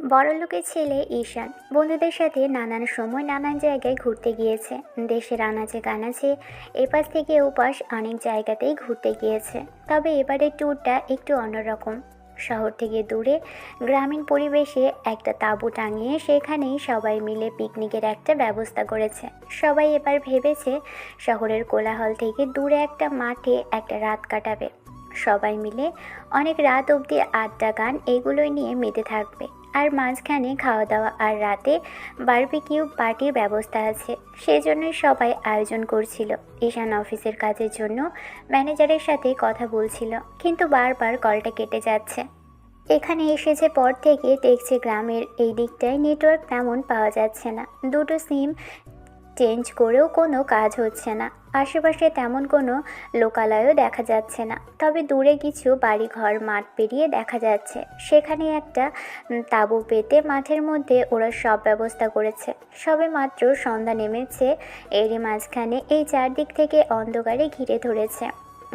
বড়লোকের ছেলে ঈশান বন্ধুদের সাথে নানান সময় নানান জায়গায় ঘুরতে গিয়েছে। দেশের আনাচে কানাচে এপাশ থেকে ওপাশ অনেক জায়গাতেই ঘুরতে গিয়েছে। তবে এবারের ট্যুরটা একটু অন্যরকম। শহর থেকে দূরে গ্রামীণ পরিবেশে একটা তাঁবু টাঙিয়ে সেখানেই সবাই মিলে পিকনিকের একটা ব্যবস্থা করেছে। সবাই এবার ভেবেছে শহরের কোলাহল থেকে দূরে একটা মাঠে একটা রাত কাটাবে। সবাই মিলে অনেক রাত অবধি আড্ডা গান এগুলোই নিয়ে মেতে থাকবে। আর মাঝখানে খাওয়া দাওয়া আর রাতে বারবিকিউ পার্টির ব্যবস্থা আছে। সেজন্যই সবাই আয়োজন করছিল। ঈশান অফিসের কাজের জন্য ম্যানেজারের সাথে কথা বলছিল, কিন্তু বারবার কলটা কেটে যাচ্ছে। এখানে এসেছে পর থেকে দেখছে গ্রামের এই দিকটায় নেটওয়ার্ক তেমন পাওয়া যাচ্ছে না। দুটো সিম চেঞ্জ করেও কোনো কাজ হচ্ছে না। আশেপাশে তেমন কোনো লোকালয়ও দেখা যাচ্ছে না। তবে দূরে কিছু বাড়িঘর মাঠ পেরিয়ে দেখা যাচ্ছে। সেখানে একটা তাঁবু পেতে মাঠের মধ্যে ওরা সব ব্যবস্থা করেছে। সবে মাত্র সন্ধ্যা নেমেছে, এরই মাঝখানে এই চারদিক থেকে অন্ধকারে ঘিরে ধরেছে।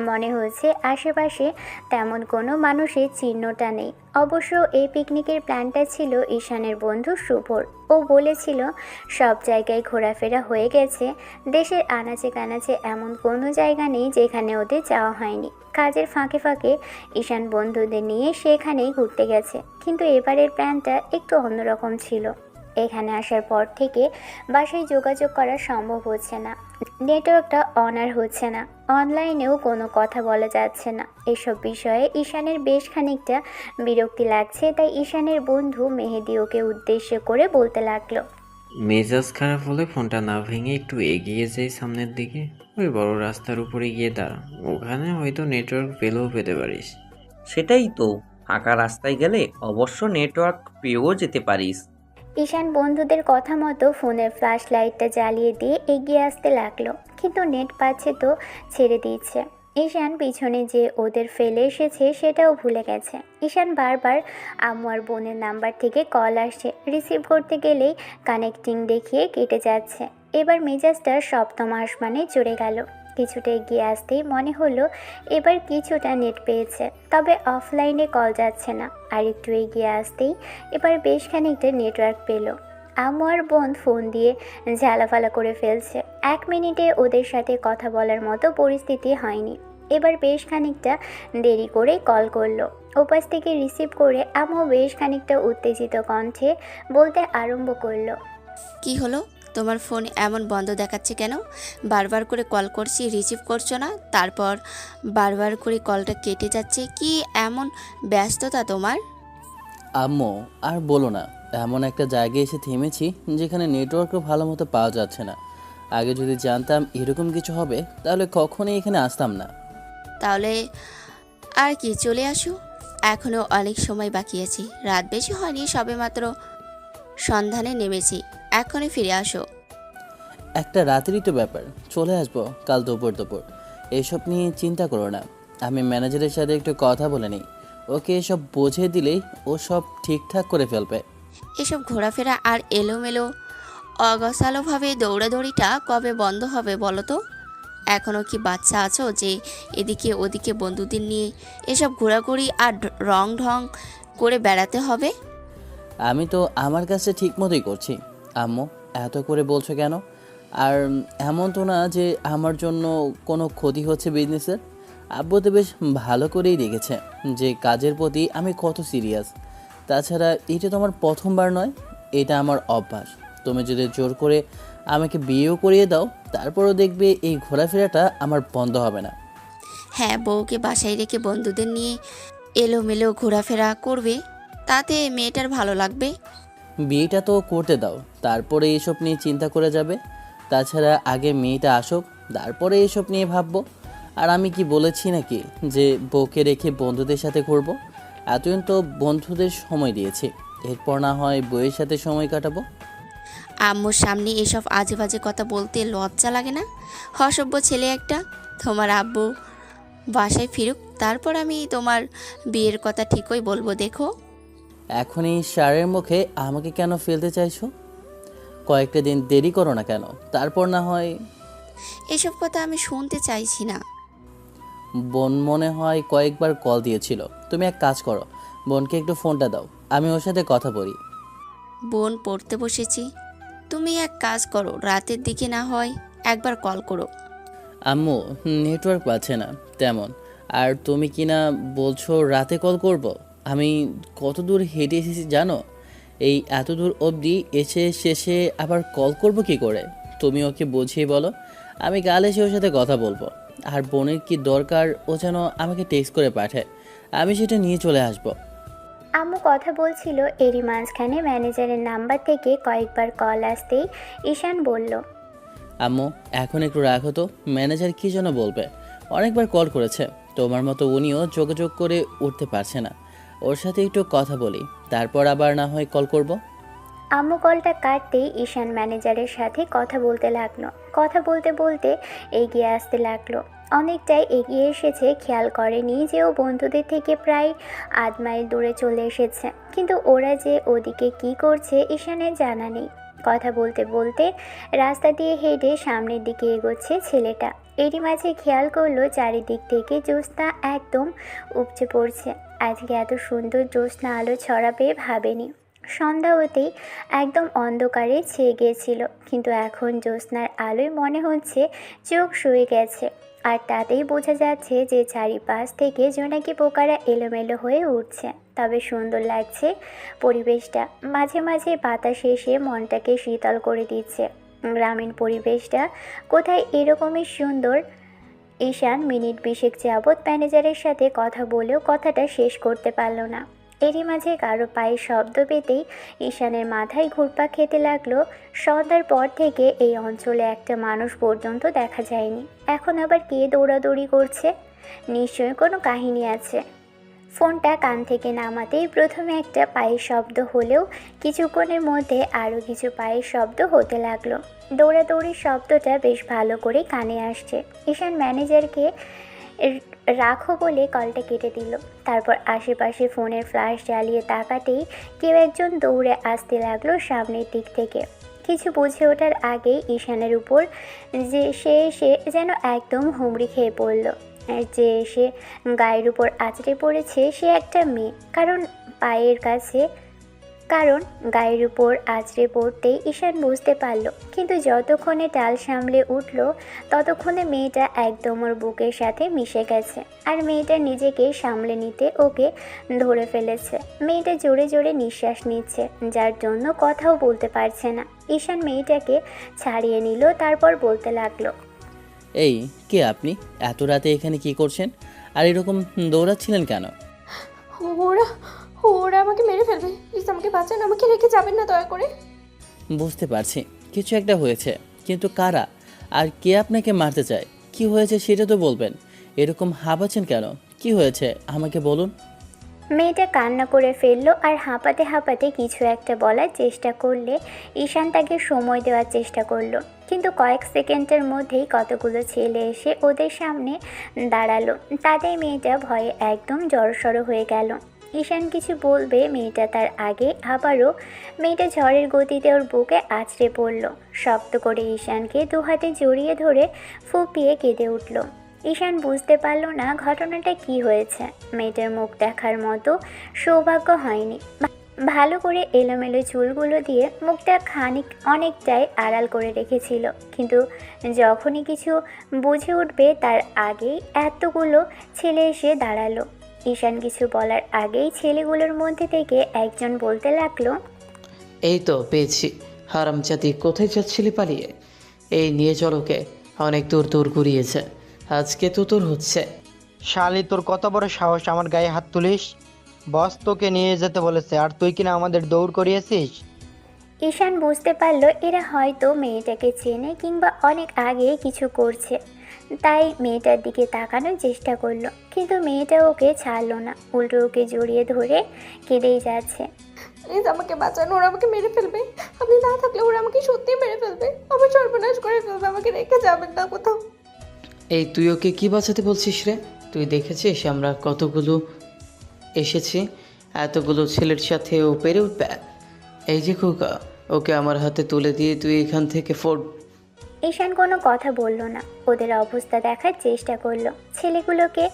মনে হচ্ছে আশেপাশে তেমন কোনো মানুষের চিহ্নটা নেই। অবশ্য এই পিকনিকের প্ল্যানটা ছিল ঈশানের বন্ধু শুভর। ও বলেছিল সব জায়গায় ঘোরাফেরা হয়ে গেছে, দেশের আনাচে কানাচে এমন কোনো জায়গা নেই যেখানে ওদের যাওয়া হয়নি। কাজের ফাঁকে ফাঁকে ঈশান বন্ধুদের নিয়ে সেখানেই ঘুরতে গেছে। কিন্তু এবারের প্ল্যানটা একটু অন্যরকম ছিল। এখানে আসার পর থেকে বাসায় যোগাযোগ করা সম্ভব হচ্ছে না। নেটওয়ার্কটা অনার হচ্ছে না, অনলাইনেও কোনো কথা বলা যাচ্ছে না। এসব বিষয়ে ঈশানের বেশ খানিকটা বিরক্তি লাগছে। তাই ঈশানের বন্ধু মেহেদি ওকে উদ্দেশ্য করে বলতে লাগলো, মেজাজ খারাপ হলে ফোনটা না ভেঙে একটু এগিয়ে যাই সামনের দিকে। ওই বড় রাস্তার উপরে গিয়ে দাঁড়া, ওখানে হয়তো নেটওয়ার্ক পেলেও পেতে পারিস। সেটাই তো, ফাঁকা রাস্তায় গেলে অবশ্য নেটওয়ার্ক পেয়েও যেতে পারিস। ঈশান বন্ধুদের কথা মতো ফোনের ফ্ল্যাশ লাইটটা জ্বালিয়ে দিয়ে এগিয়ে আসতে লাগলো। কিন্তু নেট পাচ্ছে তো ছেড়ে দিচ্ছে। ঈশান পিছনে যে ওদের ফেলে এসেছে সেটাও ভুলে গেছে। ঈশান বারবার আম্মু আর বোনের নাম্বার থেকে কল আসছে, রিসিভ করতে গেলেই কানেক্টিং দেখিয়ে কেটে যাচ্ছে। এবার মেজাজটা সপ্তম আসমানে চড়ে গেল। কিছুটা এগিয়ে আসতেই মনে হলো এবার কিছুটা নেট পেয়েছে, তবে অফলাইনে কল যাচ্ছে না। আর একটু এগিয়ে আসতেই এবার বেশ খানিকটা নেটওয়ার্ক পেল। আম্মু আর বোন ফোন দিয়ে ঝালাফালা করে ফেলছে। 1 মিনিটে ওদের সাথে কথা বলার মতো পরিস্থিতি হয়নি। এবার বেশ খানিকটা দেরি করে কল করলো। ওপাশ থেকে রিসিভ করে আম্মু বেশ খানিকটা উত্তেজিত কণ্ঠে বলতে আরম্ভ করলো, কি হলো? তোমার ফোন এমন বন্ধ দেখাচ্ছে কেন? বারবার করে কল করছি, রিসিভ করছো না, তারপর বারবার করে কলটা কেটে যাচ্ছে। কি এমন ব্যস্ততা তোমার? আম্মু, আর বলো না, এমন একটা জায়গায় এসে থেমেছি যেখানে নেটওয়ার্কও ভালো মতো পাওয়া যাচ্ছে না। আগে যদি জানতাম এরকম কিছু হবে তাহলে কখনোই এখানে আসতাম না। তাহলে আর কি, চলে আসো। এখনও অনেক সময় বাকি আছে, রাত বেশি হয়নি, সবেমাত্র সন্ধানে নেমেছি। এখনই ফিরে আসো। একটা রাতেরই তো ব্যাপার, চলে আসবো কাল দুপুর দুপুর। এসব নিয়ে চিন্তা করো না, আমি ম্যানেজারের সাথে একটু কথা বলে নিই। ওকে এসব বুঝিয়ে দিলেই ও সব ঠিকঠাক করে ফেলবে। এসব ঘোরাফেরা আর এলোমেলো অগোছালোভাবে দৌড়াদৌড়িটা কবে বন্ধ হবে বলো তো? এখনও কি বাচ্চা আছো যে এদিকে ওদিকে বন্ধুদের নিয়ে এসব ঘোরাঘুরি আর রং ঢং করে বেড়াতে হবে? আমি তো আমার কাছে ঠিক মতোই করছি। আম্মু, এত করে বলছো কেন? আর এমন তো না যে আমার জন্য কোনো ক্ষতি হচ্ছে বিজনেসের। আব্বু তো বেশ ভালো করেই দেখেছে যে কাজের প্রতি আমি কত সিরিয়াস। তাছাড়া এটা তো আমার প্রথমবার নয়, এটা আমার অভ্যাস। তুমি যদি জোর করে আমাকে বিয়েও করিয়ে দাও, তারপরও দেখবে এই ঘোরাফেরাটা আমার বন্ধ হবে না। হ্যাঁ, বউকে বাসায় রেখে বন্ধুদের নিয়ে এলোমেলো ঘোরাফেরা করবে, তাতে মেয়েটার ভালো লাগবে? বিয়েটা তো করতে দাও, তারপরে এইসব নিয়ে চিন্তা করে যাবে। তাছাড়া আগে মেয়েটা আসুক, তারপরে এইসব নিয়ে ভাববো। আর আমি কি বলেছি নাকি যে বউকে রেখে বন্ধুদের সাথে ঘুরবো? এতদিন তো বন্ধুদের সময় দিয়েছি, এরপর না হয় বউয়ের সাথে সময় কাটাবো। আম্মুর সামনে এসব আজে বাজে কথা বলতে লজ্জা লাগে না? অসভ্য ছেলে একটা। তোমার আব্বু বাসায় ফিরুক, তারপর আমি তোমার বিয়ের কথা ঠিকই বলবো, দেখো। এখনই সারের মুখে আমাকে কেন ফেলতে চাইছো? কয়েকটা দিন দেরি করো না কেন, তারপর না হয়। এসব কথা আমি শুনতে চাইছি না। বোন মনে হয় কয়েকবার কল দিয়েছিল। তুমি এক কাজ করো, বোনকে একটু ফোনটা দাও, আমি ওর সাথে কথা বলি। বোন পড়তে বসেছি। তুমি এক কাজ করো, রাতের দিকে না হয় একবার কল করো। আম্মু, নেটওয়ার্ক পাচ্ছে না তেমন। আর তুমি কি না বলছো রাতে কল করব? আমি কত দূর হেঁটে এসেছি জানো? এই এত দূর অবধি এসে শেষে আবার কল করব কি করে? তুমি ওকে বুঝিয়ে বলো, আমি কাল এসে ওর সাথে কথা বলবো। আর বোনের কি দরকার ও যেন আমাকে টেক্সট করে পাঠায়, আমি সেটা নিয়ে চলে আসবো। আম্মু কথা বলছিল, এরই মাঝখানে ম্যানেজারের নাম্বার থেকে কয়েকবার কল আসতেই ঈশান বলল, আম্মু এখন একটু রাখো তো, ম্যানেজার কী যেন বলবে। অনেকবার কল করেছে, তোমার মতো উনিও যোগাযোগ করে উঠতে পারছে না। ওর সাথে একটু কথা বলি, তারপর আবার না হয় কল করব। আম্মু কলটা কাটতেই ঈশান ম্যানেজারের সাথে কথা বলতে লাগলো। কথা বলতে বলতে এগিয়ে আসতে লাগলো। অনেকটাই এগিয়ে এসেছে, খেয়াল করেনি যে ও বন্ধুদের থেকে প্রায় 8 মাইল দূরে চলে এসেছে। কিন্তু ওরা যে ওদিকে কি করছে ঈশানের জানা নেই। কথা বলতে বলতে রাস্তা দিয়ে হেঁটে সামনের দিকে এগোচ্ছে ছেলেটা। এরই মাঝে খেয়াল করলো চারিদিক থেকে জ্যোৎস্না একদম উপচে পড়ছে। আজকে এত সুন্দর জ্যোৎস্না আলো ছড়াবে ভাবেনি। সন্ধ্যা হতেই একদম অন্ধকারে ছেয়ে গিয়েছিল, কিন্তু এখন জ্যোৎস্নার আলোয় মনে হচ্ছে চোখ শুয়ে গেছে। আর তাতেই বোঝা যাচ্ছে যে চারিপাশ থেকে জোনাকি পোকারা এলোমেলো হয়ে উঠছে। তবে সুন্দর লাগছে পরিবেশটা। মাঝে মাঝে বাতাস এসে মনটাকে শীতল করে দিচ্ছে। গ্রামীণ পরিবেশটা কোথায় এরকমই সুন্দর। ঈশান মিনিট 20 যাবৎ ম্যানেজারের সাথে কথা বলেও কথাটা শেষ করতে পারল না। এরই মাঝে কারো পায়ের শব্দ পেতেই ঈশানের মাথায় ঘুরপাক খেতে লাগলো। সন্ধ্যার পর থেকে এই অঞ্চলে একটা মানুষ পর্যন্ত দেখা যায়নি। এখন আবার কে দৌড়াদৌড়ি করছে? নিশ্চয়ই কোনো কাহিনী আছে। ফোনটা কান থেকে নামাতেই প্রথমে একটা পায়ের শব্দ হলেও কিছুক্ষণের মধ্যে আরও কিছু পায়ের শব্দ হতে লাগলো। দৌড়াদৌড়ির শব্দটা বেশ ভালো করে কানে আসছে। ঈশান ম্যানেজারকে রাখো বলে কলটা কেটে দিল। তারপর আশেপাশে ফোনের ফ্ল্যাশ জ্বালিয়ে তাকাতেই কেউ একজন দৌড়ে আসতে লাগলো সামনের দিক থেকে। কিছু বুঝে ওঠার আগেই ঈশানের উপর যে সে এসে যেন একদম হুমড়ি খেয়ে পড়ল। আর যে এসে গায়ের উপর আছড়ে পড়েছে সে একটা মেয়ে। কারণ গায়ের উপর আছড়ে পড়তেই ঈশান বুঝতে পারল। কিন্তু যতক্ষণে টাল সামলে উঠল ততক্ষণে মেয়েটা একদম ওর বুকের সাথে মিশে গেছে। আর মেয়েটা নিজেকে সামলে নিতে ওকে ধরে ফেলেছে। মেয়েটা জোরে জোরে নিঃশ্বাস নিচ্ছে, যার জন্য কথাও বলতে পারছে না। ঈশান মেয়েটাকে ছাড়িয়ে নিল, তারপর বলতে লাগলো, এই কে আপনি? এত রাতে এখানে কি করছেন? আর এরকম দৌড়াচ্ছিলেন কেন? ওরা ওরা আমাকে মেরে ফেলবে, প্লিজ আমাকে বাঁচান, আমাকে রেখে যাবেন না দয়া করে। বুঝতে পারছি কিছু একটা হয়েছে, কিন্তু কারা আর কে আপনাকে মারতে চায়? কি হয়েছে সেটা তো বলবেন। এরকম হাঁপাচ্ছেন কেন? কি হয়েছে আমাকে বলুন। মেয়েটা কান্না করে ফেললো আর হাঁপাতে হাঁপাতে কিছু একটা বলার চেষ্টা করলে ঈশান তাকে সময় দেওয়ার চেষ্টা করলো। কিন্তু কয়েক সেকেন্ডের মধ্যেই কতগুলো ছেলে এসে ওদের সামনে দাঁড়ালো। তাদের মেয়েটা ভয়ে একদম জড়সড় হয়ে গেল। ঈশান কিছু বলবে মেয়েটা তার আগে আবারও মেয়েটা ঝড়ের গতিতে ওর বুকে আছড়ে পড়ল। শক্ত করে ঈশানকে দু হাতে জড়িয়ে ধরে ফুঁপিয়ে কেঁদে উঠল। ঈশান বুঝতে পারল না ঘটনাটা কি হয়েছে। মেয়েটার মুখ দেখার মতো সৌভাগ্য হয়নি। ভালো করে এলোমেলো চুলগুলো দিয়ে মুখটা অনেকটাই আড়াল করে রেখেছিল। কিন্তু যখনই কিছু বুঝে উঠবে তার আগেই এতগুলো ছেলে এসে দাঁড়ালো। ঈশান কিছু বলার আগেই ছেলেগুলোর মধ্যে থেকে একজন বলতে লাগলো, এই তো পেয়েছি। হারামজাদি, কোথায় যাচ্ছিলি পালিয়ে? এই নিয়ে চলোকে, অনেক দূর দূর ঘুরিয়েছে, আজকে তো তোর হচ্ছে। শালি, তোর কত বড় সাহস আমার গায়ে হাত তুলিস? বস তোকে নিয়ে যেতে বলেছে আর তুই কিনা আমাদের দৌড় করিয়েছিস। ঈশান বুঝতে পারল এরা হয়তো মেয়েটাকে চেনে কিংবা অনেক আগে কিছু করছে। তাই মেয়েটার দিকে তাকানোর চেষ্টা করলো, কিন্তু মেয়েটা ওকে ছাড়লো না, উল্টো ওকে জড়িয়ে ধরে কেঁদেই যাচ্ছে। প্লিজ আমাকে বাঁচান, ওরা আমাকে মেরে ফেলবে। আপনি না থাকলে ওরা আমাকে সত্যিই মেরে ফেলবে, আমার সর্বনাশ করে ফেলবে, আমাকে রেখে যাবেন না কোথাও। এই তুই ওকে কি বাঁচাতে বলছিস রে? তুই দেখেছিস আমরা কতগুলো এসেছি, এতগুলো ছেলের সাথে ও পেরে উঠবে? এই যে খোকা, ওকে আমার হাতে তুলে দিয়ে তুই এখান থেকে ফোর। ঈশান কোনো কথা বলল না, ওদের অবস্থা দেখার চেষ্টা করলো। ছেলেগুলোকে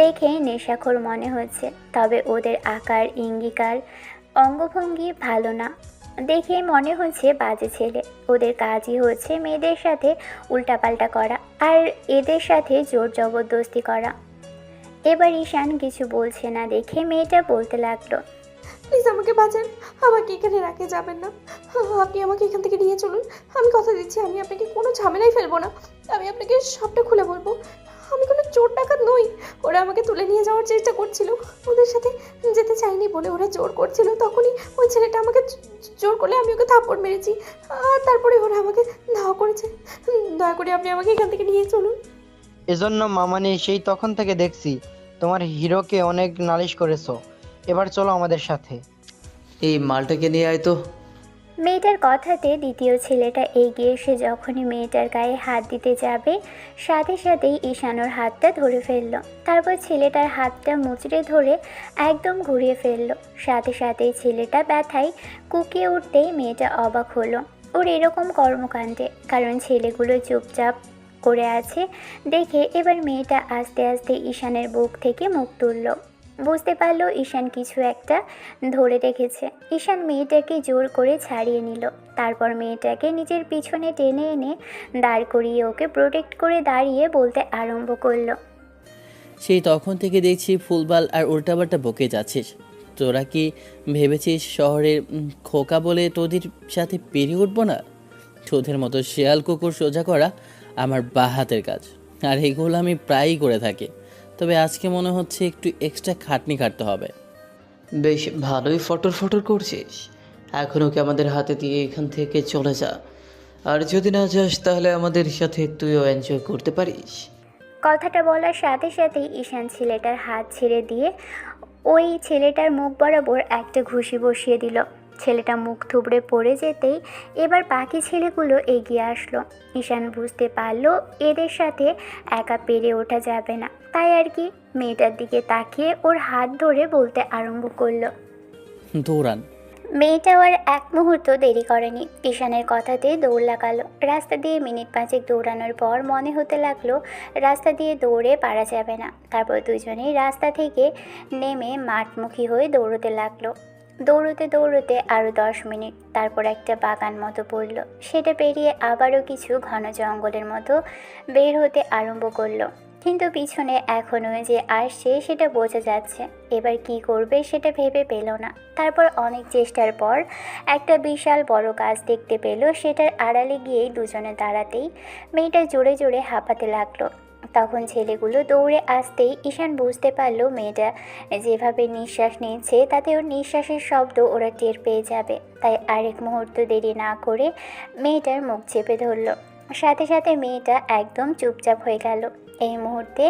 দেখে নেশাখোর মনে হচ্ছে, তবে ওদের আকার ইঙ্গিকার অঙ্গভঙ্গি ভালো না। দেখে মনে হচ্ছে বাজে ছেলে। ওদের কাজই হচ্ছে মেয়েদের সাথে উল্টাপাল্টা করা আর এদের সাথে জোর জবরদস্তি করা। এবার ঈশান কিছু বলছে না দেখে মেয়েটা বলতে লাগলো, প্লিজ আমাকে বাঁচান, আমাকে এখানে রাখে যাবেন না। আপনি আমাকে এখান থেকে নিয়ে চলুন। আমি কথা দিচ্ছি আমি আপনাকে কোনো ঝামেলায় ফেলবো না। আমি আপনাকে সবটা খুলে বলবো। আমি কোনো চোর ডাকাত নই। ওরা আমাকে তুলে নিয়ে যাওয়ার চেষ্টা করছিল, ওদের সাথে যেতে চাইনি বলে ওরা জোর করছিল। তখনই ওই ছেলেটা আমাকে জোর করলে আমি ওকে থাপ্পড় মেরেছি, আর তারপরে ওরা আমাকে ধাওয়া করেছে। দয়া করে আপনি আমাকে এখান থেকে নিয়ে চলুন। এজন্য মামানি সেই তখন থেকে দেখছি তোমার হিরোকে অনেক নালিশ করেছো। এবার চলো আমাদের সাথে। এই মালটাকে নিয়ে আয় তো। মেয়েটার কথাতে দ্বিতীয় ছেলেটা এগিয়ে এসে যখনই মেয়েটার গায়ে হাত দিতে যাবে সাথে সাথেই ঈশানোর হাতটা ধরে ফেলল। তারপর ছেলেটার হাতটা মুচড়ে ধরে একদম ঘুরিয়ে ফেলল। সাথে সাথেই ছেলেটা ব্যথায় কুকিয়ে উঠতেই মেয়েটা অবাক হলো ওর এরকম কর্মকাণ্ডে, কারণ ছেলেগুলো চুপচাপ করে আছে দেখে এবার মেয়েটা আস্তে আস্তে ঈশানের বুক থেকে মুখ তুলল। বুঝতে পারলো ঈশান কিছু একটা ধরে রেখেছে। ঈশান মেয়েটাকে জোর করে ছাড়িয়ে নিল। তারপর মেয়েটাকে নিজের পিছনে টেনে এনে দাঁড় করিয়ে ওকে প্রোটেক্ট করে দাঁড়িয়ে বলতে আরম্ভ করলো, সেই তখন থেকে দেখছি ফুলবাল আর উল্টাপাল্টা বকে যাচ্ছিস। তোরা কি ভেবেছিস শহরের খোকা বলে তোদের সাথে পেরিয়ে উঠবো না? তোদের মতো শেয়াল কুকুর সোজা করা আমার বাঁ হাতের কাজ, আর এগুলো আমি প্রায়ই করে থাকি। তবে আজকে মনে হচ্ছে একটু এক্সট্রা খাটনি কাটতে হবে। বেশ ভালোই ফটর ফটর করছিস। এখন ওকে আমাদের হাতে দিয়ে এখান থেকে চলে যা, আর যদি না যাস তাহলে আমাদের সাথে তুইও এনজয় করতে পারিস। কথাটা বলার সাথে সাথেই ঈশান ছেলেটার হাত ছেড়ে দিয়ে ওই ছেলেটার মুখ বরাবর একটা ঘুষি বসিয়ে দিল। ছেলেটা মুখ থুবড়ে পড়ে যেতেই এবার বাকি ছেলেগুলো এগিয়ে আসলো। ঈশান বুঝতে পারলো এদের সাথে একা পেরে ওঠা যাবে না, তাই আর কি মেয়েটার দিকে তাকিয়ে ওর হাত ধরে বলতে আরম্ভ করলো। দৌড়ান। মেয়েটাও আর এক মুহূর্ত দেরি করেনি, ঈশানের কথাতে দৌড় লাগালো। রাস্তা দিয়ে মিনিট 5 দৌড়ানোর পর মনে হতে লাগলো রাস্তা দিয়ে দৌড়ে পারা যাবে না। তারপর দুজনেই রাস্তা থেকে নেমে মাঠমুখী হয়ে দৌড়তে লাগলো। দৌড়তে দৌড়তে আরও 10 মিনিট, তারপর একটা বাগান মতো পড়লো। সেটা পেরিয়ে আবারও কিছু ঘন জঙ্গলের মতো বের হতে আরম্ভ করলো, কিন্তু পিছনে এখনও যে আসছে সেটা বোঝা যাচ্ছে। এবার কি করবে সেটা ভেবে পেল না। তারপর অনেক চেষ্টার পর একটা বিশাল বড় গাছ দেখতে পেল। সেটার আড়ালে গিয়েই দুজনে দাঁড়াতেই মেয়েটা জোরে জোরে হাঁপাতে লাগলো। তখন ছেলেগুলো দৌড়ে আসতেই ঈশান বুঝতে পারলো মেয়েটা যেভাবে নিঃশ্বাস নিচ্ছে তাতে ওর নিঃশ্বাসের শব্দ ওরা টের পেয়ে যাবে। তাই আরেক মুহূর্ত দেরি না করে মেয়েটার মুখ চেপে ধরলো। সাথে সাথে মেয়েটা একদম চুপচাপ হয়ে গেল। এই মুহূর্তে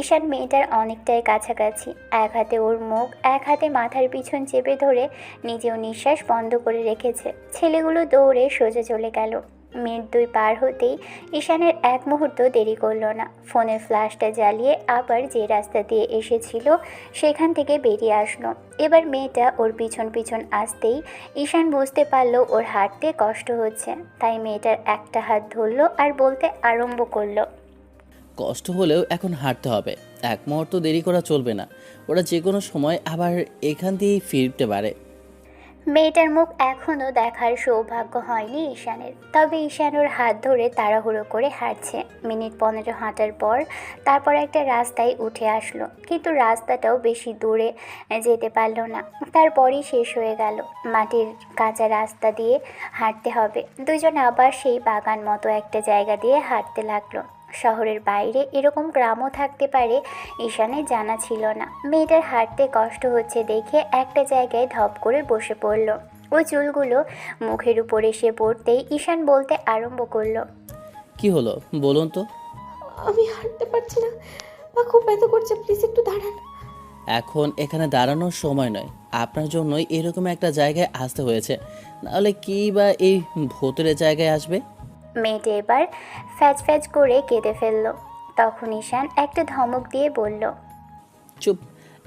ঈশান মেয়েটার অনেকটাই কাছাকাছি। এক হাতে ওর মুখ, এক হাতে মাথার পিছন চেপে ধরে নিজেও নিঃশ্বাস বন্ধ করে রেখেছে। ছেলেগুলো দৌড়ে সোজা চলে গেল। মিনিট 2 পার হতেই ঈশানের এক মুহূর্ত দেরি করলো না। ফোনের ফ্ল্যাশটা জ্বালিয়ে আবার যে রাস্তা দিয়ে এসেছিল সেখান থেকে বেরিয়ে আসলো। এবার মেয়েটা ওর পিছন পিছন আসতেই ঈশান বুঝতে পারলো ওর হাঁটতে কষ্ট হচ্ছে। তাই মেয়েটার একটা হাত ধরলো আর বলতে আরম্ভ করলো, কষ্ট হলেও এখন হাঁটতে হবে, এক মুহূর্ত দেরি করা চলবে না। ওরা যে কোনো সময় আবার এখান দিয়েই ফিরতে পারে। মেয়েটার মুখ এখনও দেখার সৌভাগ্য হয়নি ঈশানের, তবে ঈশান ওর হাত ধরে তাড়াহুড়ো করে হাঁটছে। মিনিট 15 হাঁটার পর তারপর একটা রাস্তায় উঠে আসলো, কিন্তু রাস্তাটাও বেশি দূরে যেতে পারলো না। তারপরই শেষ হয়ে গেল। মাটির কাঁচা রাস্তা দিয়ে হাঁটতে হবে। দুজন আবার সেই বাগান মতো একটা জায়গা দিয়ে হাঁটতে লাগলো। শহরের বাইরে এরকম গ্রামও থাকতে পারে ঈশানের জানা ছিল না। মেয়েটার হাঁটতে কষ্ট হচ্ছে দেখে একটা জায়গায় ধপ করে বসে পড়ল। ওই চুলগুলো মুখের উপর এসে পড়তেই ঈশান বলতে আরম্ভ করলো, কি হলো বলুন তো? আমি হাঁটতে পারছি না, পা খুব ব্যথা করছে, প্লিজ একটু দাঁড়ান। এখন এখানে দাঁড়ানোর সময় নয়, আপনার জন্যই এরকম একটা জায়গায় আসতে হয়েছে, নাহলে কি বা এই ভোতরের জায়গায় আসবে? মেয়েটা এবার ফ্যাচ ফ্যাচ করে কেঁদে ফেলল। তখন ঈশান একটা ধমক দিয়ে বলল, চুপ,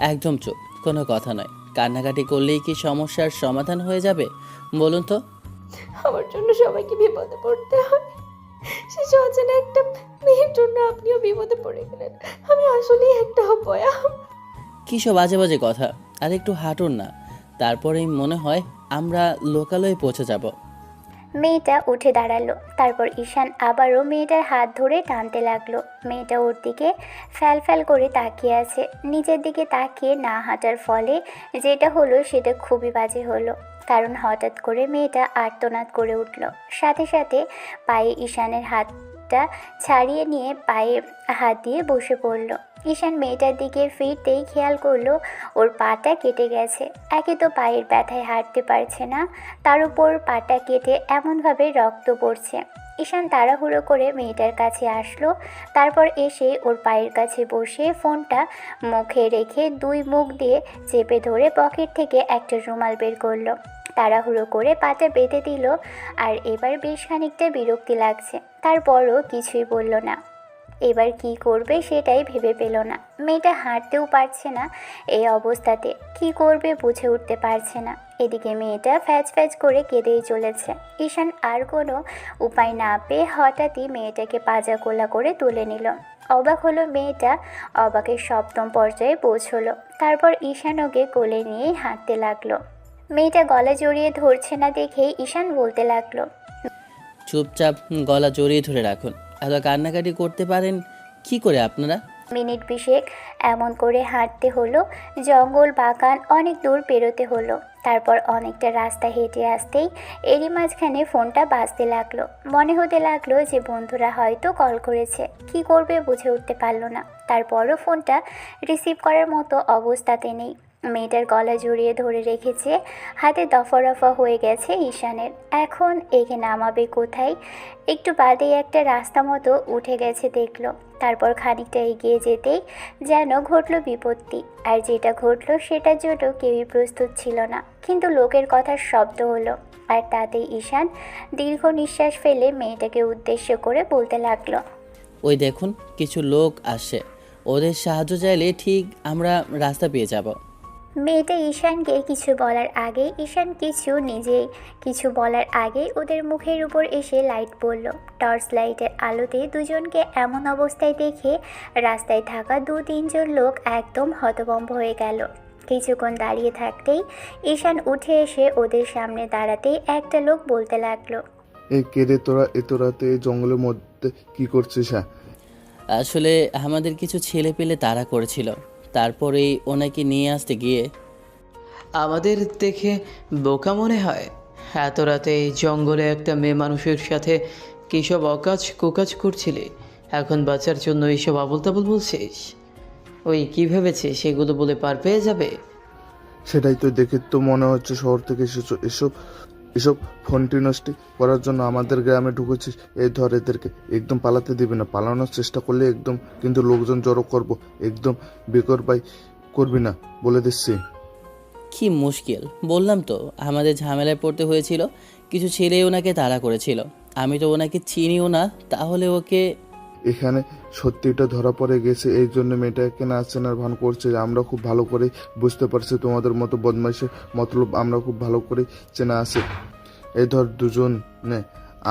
একদম চুপ, কোনো কথা নয়। কান্নাকাটি করলেই কি সমস্যার সমাধান হয়ে যাবে বলুন তো? আমার জন্য সবাইকে বিপদে পড়তে হয়, শেষে অচেনা একটা মেয়ের জন্য আপনিও বিপদে পড়ে গেলেন। আমি আসলেই একটা অপয়া। কী সব বাজে বাজে কথা, আর একটু হাঁটুন না, তারপরেই মনে হয় আমরা লোকালয়ে পৌঁছে যাব। মেয়েটা উঠে দাঁড়ালো। তারপর ঈশান আবারও মেয়েটার হাত ধরে টানতে লাগলো। মেয়েটা ওর দিকে ফ্যাল ফ্যাল করে তাকিয়ে আছে। নিজের দিকে তাকিয়ে না হাঁটার ফলে যেটা হলো সেটা খুবই বাজে হলো, কারণ হঠাৎ করে মেয়েটা আর্তনাদ করে উঠল। সাথে সাথে পায়ে ঈশানের হাতটা ছাড়িয়ে নিয়ে পায়ে হাত দিয়ে বসে পড়ল। ঈশান মেয়েটার দিকে ফিরতেই খেয়াল করলো ওর পাটা কেটে গেছে। একে তো পায়ের ব্যথায় হাঁটতে পারছে না, তার উপর পাটা কেটে এমনভাবে রক্ত পড়ছে। ঈশান তাড়াহুড়ো করে মেয়েটার কাছে আসলো। তারপর এসে ওর পায়ের কাছে বসে ফোনটা মুখে রেখে দুই মুখ দিয়ে চেপে ধরে পকেট থেকে একটা রুমাল বের করলো। তাড়াহুড়ো করে পাটা বেঁধে দিল। আর এবার বেশ খানিকটা বিরক্তি লাগছে, তারপরও কিছুই বলল না। এবার কি করবে সেটাই ভেবে পেল না। মেয়েটা হাঁটতেও পারছে না, এই অবস্থাতে কি করবে বুঝে উঠতে পারছে না। এদিকে মেয়েটা ফ্যাচ ফ্যাচ করে কেঁদেই চলেছে। ঈশান আর কোনো উপায় না পেয়ে হঠাৎই মেয়েটাকে পাজা কোলা করে তুলে নিল। অবাক হলো মেয়েটা, অবাকের সপ্তম পর্যায়ে পৌঁছলো। তারপর ঈশান ওকে কোলে নিয়েই হাঁটতে লাগলো। মেয়েটা গলা জড়িয়ে ধরছে না দেখেই ঈশান বলতে লাগলো, চুপচাপ গলা জড়িয়ে ধরে রাখুন। এত কান্নাকাটি করতে পারেন কি করে আপনারা? মিনিট 20 এমন করে হাঁটতে হলো। জঙ্গল বাগান অনেক দূর পেরোতে হলো। তারপর অনেকটা রাস্তা হেঁটে আসতেই এরই মাঝখানে ফোনটা বাজতে লাগলো। মনে হতে লাগলো যে বন্ধুরা হয়তো কল করেছে। কি করবে বুঝে উঠতে পারলো না। তারপরও ফোনটা রিসিভ করার মতো অবস্থাতে নেই। মেয়েটার গলা জড়িয়ে ধরে রেখেছে, হাতে দফা রফা হয়ে গেছে ঈশানের। এখন একে নামাবে কোথায়? একটু বাদেই একটা রাস্তা মতো উঠে গেছে দেখলো। তারপর খানিকটা এগিয়ে যেতেই যেন ঘটল বিপত্তি। আর যেটা ঘটলো সেটার জন্য কেউই প্রস্তুত ছিল না। কিন্তু লোকের কথার শব্দ হলো, আর তাতেই ঈশান দীর্ঘ নিঃশ্বাস ফেলে মেয়েটাকে উদ্দেশ্য করে বলতে লাগলো, ওই দেখুন কিছু লোক আসে, ওদের সাহায্য চাইলে ঠিক আমরা রাস্তা পেয়ে যাব। মেয়েটা ঈশানকে কিছু বলার আগেই নিজেই কিছু বলার আগেই ওদের মুখের উপর এসে লাইট পড়ল। টর্চ লাইটের আলোতে দুজনকে এমন অবস্থায় দেখে রাস্তায় থাকা 2-3 জন লোক একদম হতভম্ব হয়ে গেল। কিছুক্ষণ দাঁড়িয়ে থাকতেই ঈশান উঠে এসে ওদের সামনে দাঁড়াতেই একটা লোক বলতে লাগলো, এই কেড়ে তোরা এত রাতে এই জঙ্গলের মধ্যে কি করছিস? হ্যাঁ, আসলে আমাদের কিছু ছেলে পেলে তাড়া করেছিল, তারপরেই ওনাকে নিয়ে আসতে গিয়ে। আমাদের দেখে বোকা মনে হয়? এত রাতে এই জঙ্গলে একটা মেয়ে মানুষের সাথে কী সব অকাজ কুকাজ করছিলে, এখন বাঁচার জন্য এইসব আবল তাবল বলছিস? ওই কী ভেবেছে সেগুলো বলে পার পেয়ে যাবে? সেটাই তো দেখে তো মনে হচ্ছে শহর থেকে এসেছো। এসব এসব ফোনটি নষ্ট করার জন্য আমাদের গ্রামে ঢুকেছিস। এই ধর এদেরকে, একদম পালাতে দিবি না। পালানোর চেষ্টা করলে একদম কিন্তু লোকজন জড়ো করবো, একদম বেকরবাই করবি না বলে দিচ্ছি। কি মুশকিল, বললাম তো আমাদের ঝামেলায় পড়তে হয়েছিল। কিছু ছেলে ওনাকে তাড়া করেছিল, আমি তো ওনাকে চিনিও না, তাহলে ওকে। এখানে সত্যিটা ধরা পড়ে গেছে, এই জন্য মেয়েটাকে না চেনার ভান করছে। আমরা খুব ভালো করে বুঝতে পারছি তোমাদের মতো বদমাইশের মতলব আমরা খুব ভালো করে চেনা আছে। এই ধর দুজনে,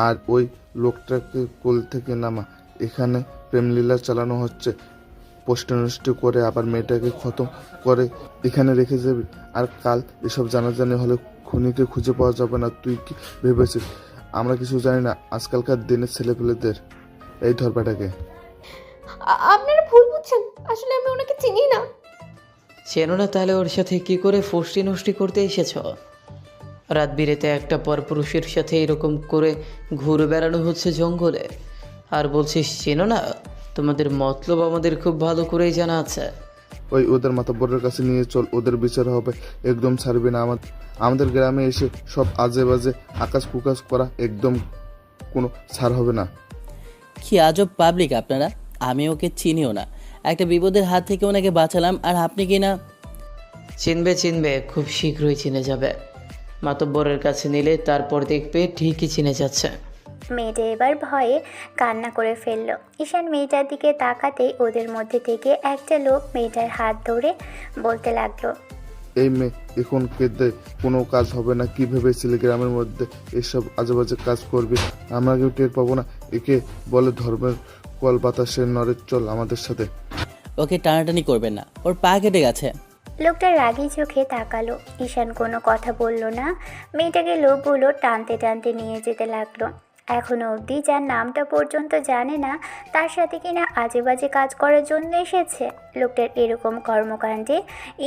আর ওই লোকটাকে কোল থেকে নামা। এখানে প্রেমলীলা চালানো হচ্ছে, পোস্টে নষ্ট করে আবার মেয়েটাকে খতম করে এখানে রেখে যাবি। আর কাল এসব জানাজানি হলে খুনিকে খুঁজে পাওয়া যাবে না। তুই কি ভেবেছিস আমরা কিছু জানি না আজকালকার দিনের ছেলেপেলেদের? এই ধর বেটাকে। আপনারা ভুল বুঝছেন, আসলে আমি ওনাকে চিনি না। চেনো না তাহলে ওর সাথে কি করে ফষ্টি নষ্টি করতে এসেছ? রাত বিরেতে একটা পরপুরুষের সাথে এরকম করে ঘুরে বেড়ানো হচ্ছে জঙ্গলে, আর বলছিস চেনো না? তোমাদের মতলব আমাদের খুব ভালো করেই জানা আছে। ওই ওদের মাতাব্বরের কাছে নিয়ে চল, ওদের বিচার হবে। একদম ছাড়বি না। আমাদের গ্রামে এসে সব আজে বাজে আকাশ কুকাশ করা একদম কোনো ছাড় হবে না। কি আজব পাবলিক আপনারা, আমি ওকে চিনিও না। একটা বিপদের হাত থেকে ওনাকে বাঁচালাম, আর আপনি কি না? চিনবে, খুব শীঘ্রই চিনে যাবে। মাতব্বরের কাছে নিলে তারপর দেখবে ঠিকই চিনে যাচ্ছে। মেয়েটা এবার ভয়ে কান্না করে ফেলল। ঈশান মেয়েটার দিকে তাকাতেই ওদের মধ্যে থেকে একটা লোক মেয়েটার হাত ধরে বলতে লাগলো, এই মেয়ে এখন কেঁদে কোনো কাজ হবে না। কি ভেবেছিলি গ্রামের মধ্যে এসব আজে বাজে কাজ করবি? আমরা কেউ টের পাবো না। একে বলে ধর্মের কল বাতাসের নড়ে, চল আমাদের সাথে। ওকে টানাটানি করবেন না, ওর পা কেটে গেছে। লোকটা রাগী চোখে তাকালো। ঈশান কোনো কথা বলল না। মেয়েটাকে লোকগুলো টানতে টানতে নিয়ে যেতে লাগলো। এখনো অবধি যার নামটা পর্যন্ত জানে না, তার সাথে কিনা আজে বাজে কাজ করার জন্য এসেছে। লোকটার এরকম কর্মকাণ্ডে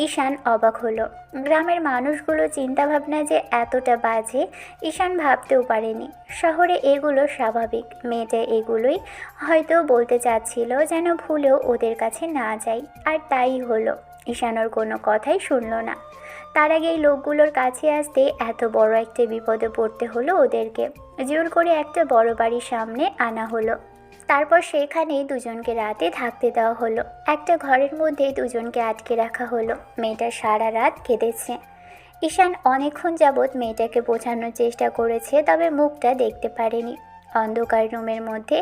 ঈশান অবাক হলো। গ্রামের মানুষগুলো চিন্তাভাবনা যে এতটা বাজে ঈশান ভাবতেও পারেনি। শহরে এগুলো স্বাভাবিক। মেয়েটা এগুলোই হয়তো বলতে চাচ্ছিল যেন ভুলেও ওদের কাছে না যায়, আর তাই হলো। ঈশান ওর কোনো কথাই শুনল না। তার আগে এই লোকগুলোর কাছে আসতে এত বড় একটা বিপদে পড়তে হলো ওদেরকে। জোর করে একটা বড় বাড়ির সামনে আনা হলো। তারপর সেখানেই দুজনকে রাতে থাকতে দেওয়া হলো। একটা ঘরের মধ্যে দুজনকে আটকে রাখা হলো। মেয়েটা সারা রাত কেঁদেছে। ঈশান অনেকক্ষণ যাবৎ মেয়েটাকে বোঝানোর চেষ্টা করেছে, তবে মুখটা দেখতে পারেনি। অন্ধকার রুমের মধ্যে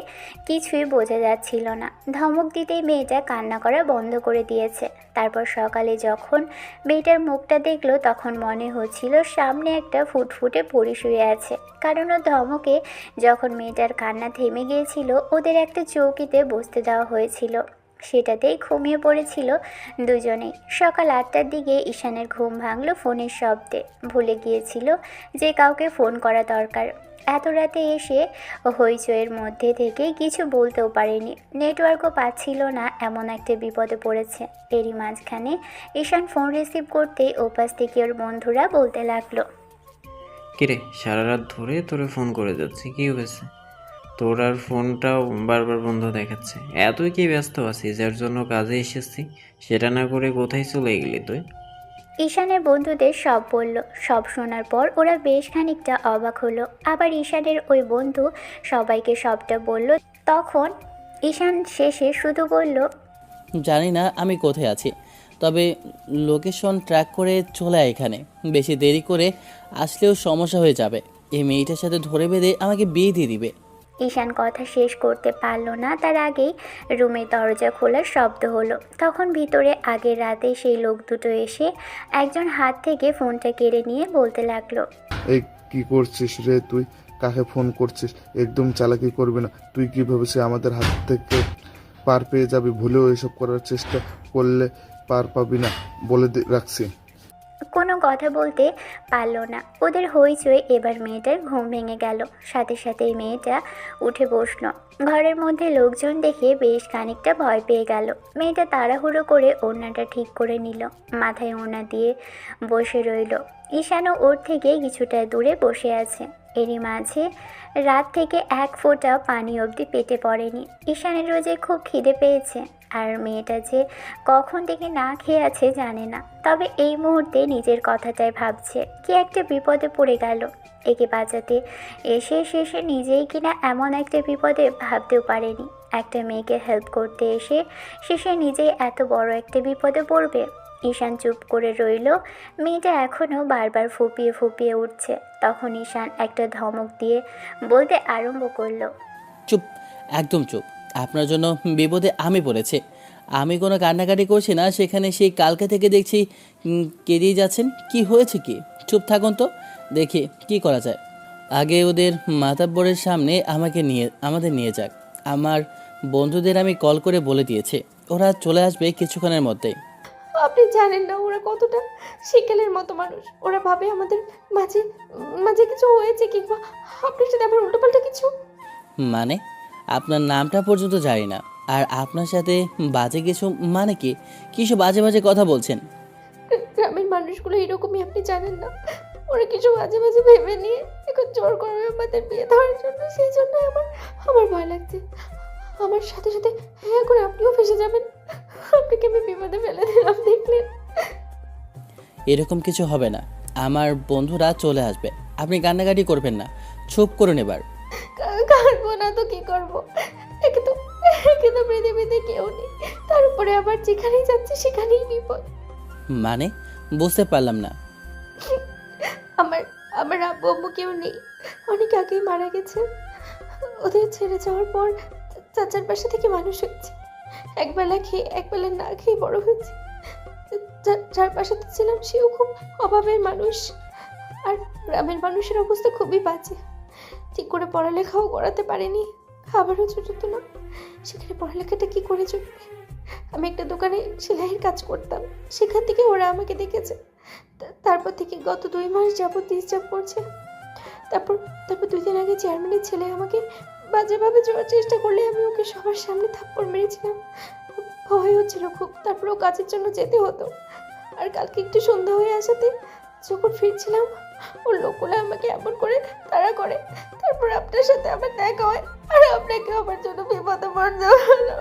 কিছুই বোঝা যাচ্ছিল না। ধমক দিতেই মেয়েটা কান্না করা বন্ধ করে দিয়েছে। তারপর সকালে যখন মেয়েটার মুখটা দেখলো তখন মনে হচ্ছিল সামনে একটা ফুটফুটে পরি শুয়ে আছে। কারণ ও ধমকে যখন মেয়েটার কান্না থেমে গিয়েছিল ওদের একটা চৌকিতে বসতে দেওয়া হয়েছিল, সেটাতেই ঘুমিয়ে পড়েছিল দুজনেই। সকাল 8টার দিকে ঈশানের ঘুম ভাঙল ফোনের শব্দে। ভুলে গিয়েছিল যে কাউকে ফোন করা দরকার। এত রাতে এসে হইচইয়ের মধ্যে থেকে কিছু বলতেও পারেনি। নেটওয়ার্কও পাচ্ছিল না, এমন একটা বিপদে পড়েছে। এরই মাঝখানে ঈশান ফোন রিসিভ করতেই ওপাশ থেকে ওর বন্ধুরা বলতে লাগলো, কিরে সারা রাত ধরে তোরে ফোন করে যাচ্ছি, কি হয়েছে? তোর আর ফোনটাও বারবার বন্ধ দেখাচ্ছে। এতই কি ব্যস্ত আছিস যার জন্য কাজে এসেছি? সেটা না করে কোথায় চলে গেলি তুই? ঈশানের বন্ধুদের সব বলল। সব শোনার পর ওরা বেশ খানিকটা অবাক হলো। আবার ঈশানের ওই বন্ধু সবাইকে সবটা বলল। তখন ঈশান শেষে শুধু বলল, জানি না আমি কোথায় আছি, তবে লোকেশন ট্র্যাক করে চলে আয় এখানে। বেশি দেরি করে আসলেও সমস্যা হয়ে যাবে। এই মেয়েটার সাথে ধরে বেঁধে আমাকে বিয়ে দিয়ে দিবে। ঈশান কথা শেষ করতে পারল না, তার আগেই রুমের দরজা খোলার শব্দ হলো। তখন ভিতরে আগের রাতে সেই লোক দুটো এসে একজন হাত থেকে ফোনটা কেড়ে নিয়ে বলতে লাগলো, এই কি করছিস রে তুই? কাকে ফোন করছিস? একদম চালাকি করবি না। তুই কি ভেবেছিস আমাদের হাত থেকে পার পেয়ে যাবি? ভুলেও এসব করার চেষ্টা করলে পার পাবি না, বলে রাখছি। কোনো কথা বলতে পারল না। ওদের হইচই এবার মেয়েটার ঘুম ভেঙে গেল। সাথে সাথেই মেয়েটা উঠে বসলো। ঘরের মধ্যে লোকজন দেখে বেশ খানিকটা ভয় পেয়ে গেল। মেয়েটা তাড়াহুড়ো করে ওড়নাটা ঠিক করে নিল, মাথায় ওড়না দিয়ে বসে রইল। ঈশানও ওর থেকে কিছুটা দূরে বসে আছে। এরই মাঝে রাত থেকে এক ফোঁটা পানি অবধি পেটে পড়েনি। ঈশানের রোজে খুব খিদে পেয়েছে, আর মেয়েটা যে কখন থেকে না খেয়ে আছে জানে না। তবে এই মুহূর্তে নিজের কথাটাই ভাবছে। কি একটা বিপদে পড়ে গেল। একে বাঁচাতে এসে শেষে নিজেই কিনা এমন একটা বিপদে ভাবতেও পারেনি। একটা মেয়েকে হেল্প করতে এসে শেষে নিজেই এত বড় একটা বিপদে পড়বে। ঈশান চুপ করে রইল। মেয়েটা এখনও বারবার ফুপিয়ে ফুপিয়ে উঠছে। তখন ঈশান একটা ধমক দিয়ে বলতে আরম্ভ করলো, চুপ, একদম চুপ। আপনার জন্য বিপদে আমি পড়েছি। আমি কোনো কান্নাকাটি করছি না, সেখানে সেই কালকে থেকে দেখছি কেঁদেই যাচ্ছেন। কি হয়েছে কি? চুপ থাকুন তো, দেখি কি করা যায়। আগে ওদের মাতাব্বরের সামনে আমাদের নিয়ে যাক। আমার বন্ধুদের আমি কল করে বলে দিয়েছি, ওরা চলে আসবে কিছুক্ষণের মধ্যেই। আপনি জানেন না ওরা কতটা শিকেলের মতো মানুষ। ওরা ভাবে আমাদের মাঝে মাঝে কিছু হয়েছে, কিংবা আপনার সাথে আবার উল্টোপাল্টা কিছু। মানে আপনার নামটা পর্যন্ত জানি না, আর আপনার সাথে বাজে কিছু মানে কি? কিছু বাজে বাজে কথা বলছেন। গ্রামের মানুষগুলো এরকমই, আপনি জানেন না। ওরা কিছু বাজে বাজে ভেবে নিয়ে এখন জোর করবে আমাদের বিয়ে দেওয়ার জন্য। সেই জন্য আমার ভয় লাগছে। আমার সাথে সাথে হ্যাঁ করে আপনিও ফেসে যাবেন। আপনাকে আমি বিপদে ফেলে দিলাম, দেখলেন? এরকম কিছু হবে না, আমার বন্ধুরা চলে আসবে। আপনি কান্নাকাটি করবেন না, চুপ করুন এবার। কাঁদবো না তো কি করবো? একে তো পৃথিবীতে কেউ নেই, তার উপরে আবার যেখানেই যাচ্ছে সেখানেই বিপদ। মানে বুঝতে পারলাম না। আমার আব্বু আম্মু কেউ নেই, অনেক আগেই মারা গেছে। ওদের ছেড়ে যাওয়ার পর চাচার পাশে থেকে মানুষ হয়েছে। একবেলা খেয়ে একবেলা না খেয়ে বড় হয়েছে। যার পাশে ছিলাম সেও খুব অভাবের মানুষ, আর গ্রামের মানুষের অবস্থা খুবই বাজে। ঠিক করে পড়ালেখাও করাতে পারেনি, আবারও ছোট তো না, সেখানে পড়ালেখাটা কি করে চলবে? আমি একটা দোকানে সেলাইয়ের কাজ করতাম, সেখান থেকে ওরা আমাকে দেখেছে। তারপর থেকে গত 2 মাস যাবত ডিস্টার্ব করছে। তারপর তারপর 2 দিন আগে চেয়ারম্যানের ছেলে আমাকে বাজেভাবে জোয়ার চেষ্টা করলে আমি ওকে সবার সামনে থাপ্পড় মেরেছিলাম। ভয় হচ্ছিল খুব, তারপরেও কাজের জন্য যেতে হতো। আর কালকে একটু সন্ধ্যা হয়ে আসাতে যখন ফিরছিলাম, ওর লোকগুলো আমাকে এমন করে তাড়া করে। তারপর আপনার সাথে আমার দেখা হয়, আর আপনাকে আমার জন্য বিপদে পড়তে হলো।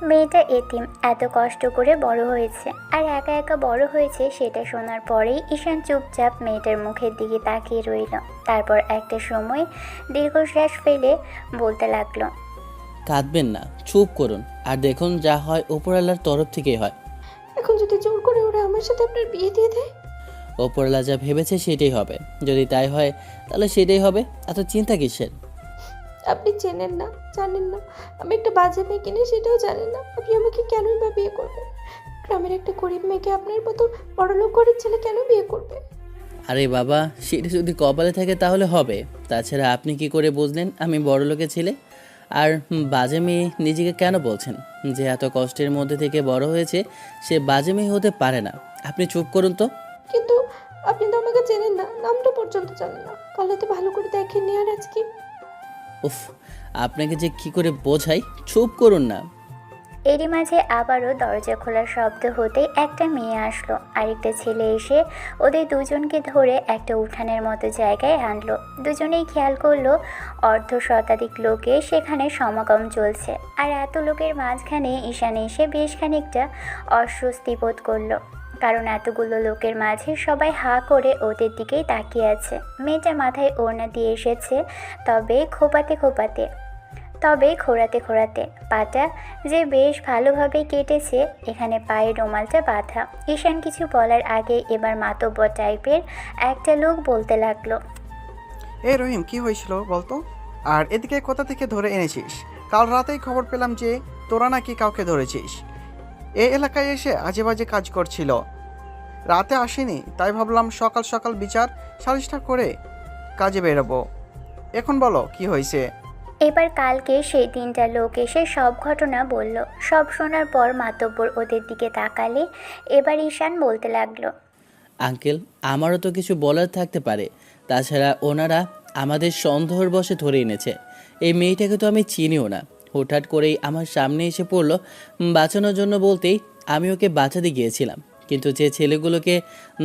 মেয়েটা এতিম, এত কষ্ট করে বড় হয়েছে আর একা একা বড় হয়েছে সেটা শোনার পরেই ঈশান চুপচাপ মেয়েটার মুখের দিকে তাকিয়ে রইল। তারপর একটা সময় দীর্ঘশ্বাস ফেলে বলতে লাগলো, কাঁদবেন না, চুপ করুন, আর দেখুন যা হয় ওপরওয়ালার তরফ থেকেই হয়। এখন যদি জোর করে ওরা আমার সাথে আপনার বিয়ে দিয়ে দেয়? ওপরওয়ালা যা ভেবেছে সেটাই হবে। যদি তাই হয় তাহলে সেটাই হবে, এত চিন্তা কিসের? আপনি চেনেন না, জানেন না আমি একটা বাজে মেয়ে কিনে, সেটাও জানেন না। আপনি আমাকে কেনই বা বিয়ে করবেন? গ্রামের একটা গরিব মেয়েকে আপনার মতো বড়লোক ঘরের ছেলে কেন বিয়ে করবে? আরে বাবা, সেটা যদি কপালে থাকে তাহলে হবে। তাছাড়া আপনি কি করে বুঝলেন আমি বড়লোকের ছেলে? আর বাজে মেয়ে নিজেকে কেন বলছেন? যে এত কষ্টের মধ্যে থেকে বড় হয়েছে সে বাজে মেয়ে হতে পারে না। আপনি চুপ করুন তো। কিন্তু আপনি তো আমাকে চেনেন না, নামটা পর্যন্ত জানেন না, কাল তো ভালো করে দেখেননি। আর আজকে উফ, আপনাকে যে কি করে বোঝাই, চুপ করুন না। এরই মাঝে আবারও দরজা খোলার শব্দ হতেই একটা মেয়ে আসলো। আরেকটা ছেলে এসে ওদের দুজনকে ধরে একটা উঠানের মতো জায়গায় আনলো। দুজনেই খেয়াল করলো অর্ধ শতাধিক লোকের সেখানে সমাগম চলছে। আর এত লোকের মাঝখানে ঈশান এসে বেশ খানিকটা অস্বস্তি বোধ করলো, কারণ এতগুলো লোকের মাঝে সবাই হাঁ করে ওদের দিকেই তাকিয়ে আছে। মেয়েটা মাথায় ওড়না দিয়ে এসেছে, তবে খোঁড়াতে পাটা যে বেশ ভালোভাবে কেটেছে। এখানে পায়ের রুমালটা বাঁধা। ঈশান কিছু বলার আগে এবার মাতব্বর টাইপের একটা লোক বলতে লাগলো, এই রহিম, কি হয়েছিল বলতো? আর এদিকে কোথা থেকে ধরে এনেছিস? কাল রাতেই খবর পেলাম যে তোরা নাকি কাউকে ধরেছিস। এই এলাকায় এসে আজে বাজে কাজ করছিল। রাতে আসেনি, তাই ভাবলাম সকাল সকাল বিচার সালিশটা করে কাজে বেরোবো। এখন বলো কি হয়েছে? এবার কালকে সেই 3টা লোক এসে সব ঘটনা বলল। সব শোনার পর মাতব্বর ওদের দিকে তাকালে এবার ঈশান বলতে লাগলো, আঙ্কেল, আমারও তো কিছু বলার থাকতে পারে। তাছাড়া ওনারা আমাদের সন্দেহের বশে ধরে এনেছে। এই মেয়েটাকে তো আমি চিনিও না, হঠাৎ করেই আমার সামনে এসে পড়লো। বাঁচানোর জন্য বলতেই আমি ওকে বাঁচাতে গিয়েছিলাম, কিন্তু যে ছেলেগুলোকে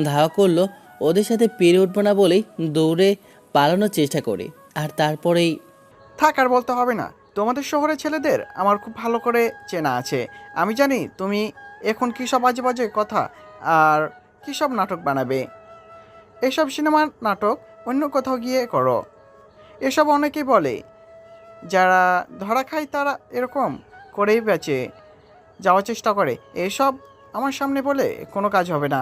ধাওয়া করলো ওদের সাথে পেরে উঠবো না বলেই দৌড়ে পালানোর চেষ্টা করি। আর তারপরেই থাক, আর বলতে হবে না। তোমাদের শহরের ছেলেদের আমার খুব ভালো করে চেনা আছে। আমি জানি তুমি এখন কী সব বাজে বাজে কথা আর কী সব নাটক বানাবে। এসব সিনেমার নাটক অন্য কোথাও গিয়ে করো। এসব অনেকেই বলে, যারা ধরা খায় তারা এরকম করেই বেঁচে যাওয়ার চেষ্টা করে। এসব আমার সামনে বলে কোনো কাজ হবে না।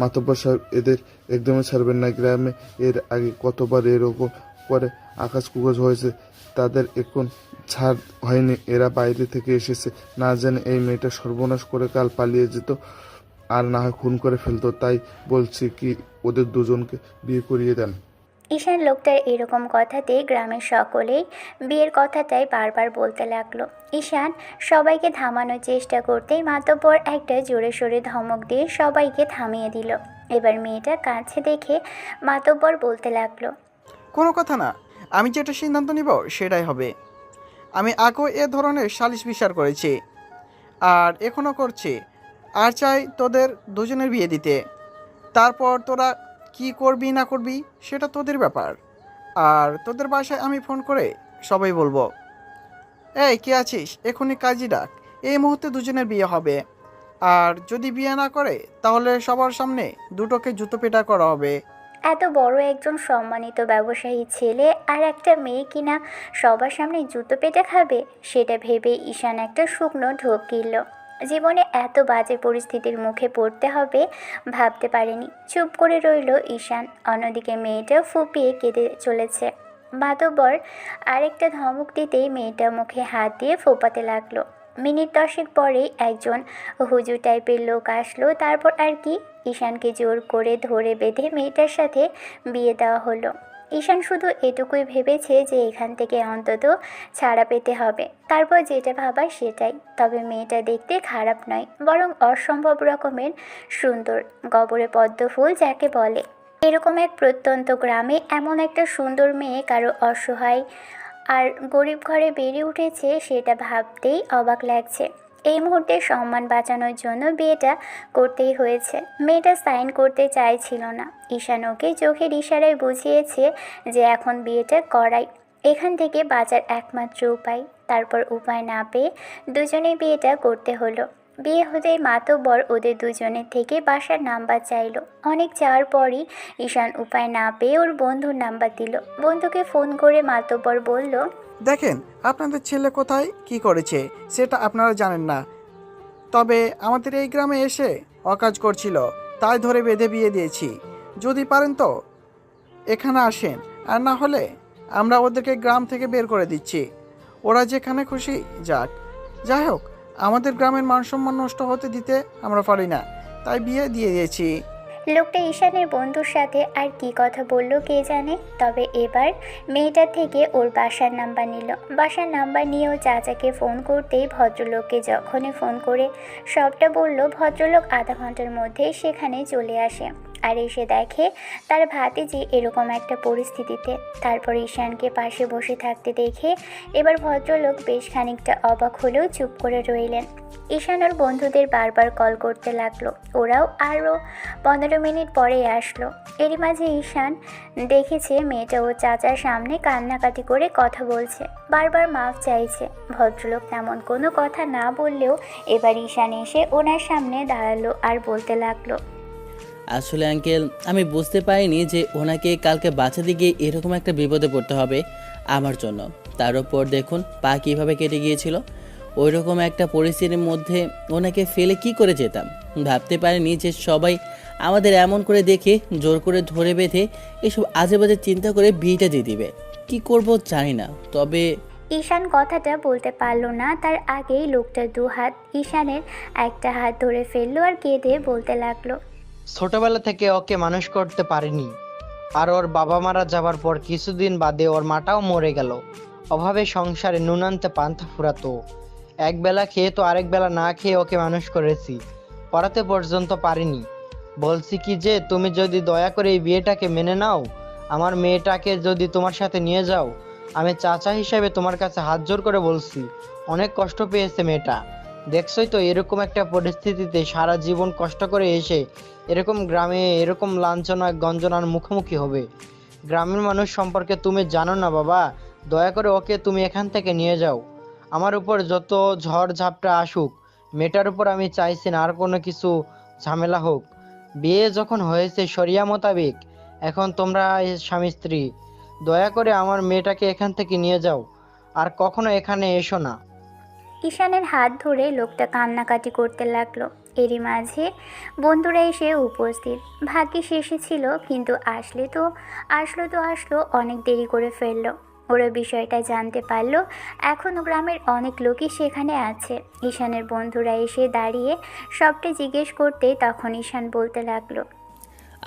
মাতব্বর সাহেব, এদের একদমই ছাড়বেন না। গ্রামে এর আগে কতবার এরকম করে আকাশ কুকাশ হয়েছে, তাদের এখন ছাড় হয়নি। এরা বাইরে থেকে এসেছে, না জানে এই মেয়েটা সর্বনাশ করে কাল পালিয়ে যেত, আর না হয় খুন করে ফেলতো। তাই বলছি কি ওদের দুজনকে বিয়ে করিয়ে দেন। ঈশান লোকটার এরকম কথাতে গ্রামের সকলেই বিয়ের কথাটাই বারবার বলতে লাগলো। ঈশান সবাইকে থামানোর চেষ্টা করতেই মাতব্বর একটা জোরে সোরে ধমক দিয়ে সবাইকে থামিয়ে দিল। এবার মেয়েটা কাছে দেখে মাতব্বর বলতে লাগলো, কোনো কথা না, আমি যেটা সিদ্ধান্ত নিব সেটাই হবে। আমি আগেও এ ধরনের সালিশ বিচার করেছি, আর এখনও করছি। আর চাই তোদের দুজনের বিয়ে দিতে। তারপর তোরা কি করবি না করবি সেটা তোদের ব্যাপার। আর তোদের বাসায় আমি ফোন করে সবাই বলবো, এই কে আছিস, এখনই কাজী ডাক। এই মুহূর্তে দুজনের বিয়ে হবে। আর যদি বিয়ে না করে তাহলে সবার সামনে দুটোকে জুতো পেটা করা হবে। এত বড় একজন সম্মানিত ব্যবসায়ী ছেলে আর একটা মেয়ে কিনা সবার সামনে জুতো পেটে খাবে, সেটা ভেবে ঈশান একটা শুকনো ঢোক গিলল। জীবনে এত বাজে পরিস্থিতির মুখে পড়তে হবে ভাবতে পারেনি। চুপ করে রইল ঈশান। অন্যদিকে মেয়েটা ফুপিয়ে কেঁদে চলেছে। মাতব্বর আরেকটা ধমক দিতেই মেয়েটা মুখে হাত দিয়ে ফোপাতে লাগলো। মিনিট 10 পরেই একজন হুজুর টাইপের লোক আসলো। তারপর আর কি, ঈশানকে জোর করে ধরে বেঁধে মেয়েটার সাথে বিয়ে দেওয়া হলো। ঈশান শুধু এটুকুই ভেবেছে যে এখান থেকে অন্তত ছাড়া পেতে হবে, তারপর যেটা ভাবা সেটাই। তবে মেয়েটা দেখতে খারাপ নয়, বরং অসম্ভব রকমের সুন্দর, গবরে পদ্ম ফুল যাকে বলে। এরকম এক প্রত্যন্ত গ্রামে এমন একটা সুন্দর মেয়ে কারো অসহায় আর গরিব ঘরে বেড়ে উঠেছে, সেটা ভাবতেই অবাক লাগছে। এই মুহূর্তে সম্মান বাঁচানোর জন্য বিয়েটা করতেই হয়েছে। মেয়েটা সাইন করতে চাইছিল না। ঈশান ওকে চোখের ইশারায় বুঝিয়েছে যে এখন বিয়েটা করাই এখান থেকে বাঁচার একমাত্র উপায়। তারপর উপায় না পেয়ে দুজনে বিয়েটা করতে হলো। বিয়ে হতেই মাতব্বর ওদের দুজনের থেকে বাসার নাম্বার চাইলো। অনেক চাওয়ার পরই ঈশান উপায় না পেয়ে ওর বন্ধুর নাম্বার দিল। বন্ধুকে ফোন করে মাতব্বর বলল, দেখেন আপনাদের ছেলে কোথায় কি করেছে সেটা আপনারা জানেন না, তবে আমাদের এই গ্রামে এসে অকাজ করছিল, তাই ধরে বেঁধে বিয়ে দিয়েছি। যদি পারেন তো এখানে আসেন, আর না হলে আমরা ওদেরকে গ্রাম থেকে বের করে দিচ্ছি। ওরা যেখানে খুশি যাক। যাই হোক, আমাদের গ্রামের মানসম্মান নষ্ট হতে দিতে আমরা পারি না, তাই বিয়ে দিয়ে দিয়েছি। লোকটা ঈশানের বন্ধুর সাথে আর কি কথা বলল কে জানে। তবে এবার মেয়েটার থেকে ওর বাসার নাম্বার নিল। বাসার নাম্বার নিয়েও চাচাকে ফোন করতেই ভদ্রলোককে যখনই ফোন করে সবটা বলল, ভদ্রলোক আধা ঘন্টার মধ্যেই সেখানে চলে আসে আর এসে দেখে তার ভাতিজি এরকম একটা পরিস্থিতিতে। তারপর ঈশানকে পাশে বসে থাকতে দেখে এবার ভদ্রলোক বেশ খানিকটা অবাক হলেও চুপ করে রইলেন। ঈশান ওর বন্ধুদের বারবার কল করতে লাগলো। ওরাও আরও 15 মিনিট পরে আসলো। এরই মাঝে ঈশান দেখেছে মেয়েটা ও চাচার সামনে কান্নাকাটি করে কথা বলছে, বারবার মাফ চাইছে। ভদ্রলোক তেমন কোনো কথা না বললেও এবার ঈশান এসে ওনার সামনে দাঁড়ালো আর বলতে লাগলো, আসলে আঙ্কেল, আমি বুঝতে পারিনি যে ওনাকে কালকে বাঁচাতে গিয়ে এরকম একটা বিপদে পড়তে হবে আমার জন্য। তার উপর দেখুন পা কীভাবে কেটে গিয়েছিল। ওই রকম একটা পরিস্থিতির মধ্যে ওনাকে ফেলে কি করে যেতাম। ভাবতে পারিনি যে সবাই আমাদের এমন করে দেখে জোর করে ধরে বেঁধে এসব আজে বাজে চিন্তা করে বিয়েটা দিয়ে দিবে। কি করব জানি না, তবে ঈশান কথাটা বলতে পারল না, তার আগেই লোকটা দু হাত ঈশানের একটা হাত ধরে ফেললো আর কেঁদে বলতে লাগলো, ছোটবেলা থেকে ওকে মানুষ করতে পারিনি, আর ওর বাবা মারা যাবার পর কিছুদিন বাদে ওর মাটাও মরে গেল। অভাবে সংসারে নুন আনতে পান্তা ফুরাতো। এক বেলা খেয়ে তো আরেক বেলা না খেয়ে ওকে মানুষ করেছি, পড়াতে পর্যন্ত পারিনি। বলছি কি যে তুমি যদি দয়া করে এই বিয়েটাকে মেনে নাও, আমার মেয়েটাকে যদি তোমার সাথে নিয়ে যাও, আমি চাচা হিসাবে তোমার কাছে হাত জোর করে বলছি। অনেক কষ্ট পেয়েছে মেয়েটা, দেখছোই তো এরকম একটা পরিস্থিতিতে সারা জীবন কষ্ট করে এসে এরকম গ্রামে এরকম লাঞ্ছনা গঞ্জনার মুখোমুখি হবে। গ্রামের মানুষ সম্পর্কে তুমি জানো না বাবা, দয়া করে ওকে তুমি এখান থেকে নিয়ে যাও। আমার উপর যত ঝড় ঝাপটা আসুক, মেয়েটার উপর আমি চাইছি না আর কোনো কিছু ঝামেলা হোক। বিয়ে যখন হয়েছে শরিয়া মোতাবেক, এখন তোমরা স্বামী স্ত্রী। দয়া করে আমার মেয়েটাকে এখান থেকে নিয়ে যাও, আর কখনো এখানে এসো না। ঈশানের হাত ধরে লোকটা কান্নাকাটি করতে লাগলো। এরই মাঝে বন্ধুরা এসে উপস্থিত। ভাগ্যিস এসেছিল, কিন্তু আসলো অনেক দেরি করে ফেললো। ওরা বিষয়টা জানতে পারলো এখনও গ্রামের অনেক লোকই সেখানে আছে। ঈশানের বন্ধুরা এসে দাঁড়িয়ে সবটা জিজ্ঞেস করতে তখন ঈশান বলতে লাগলো,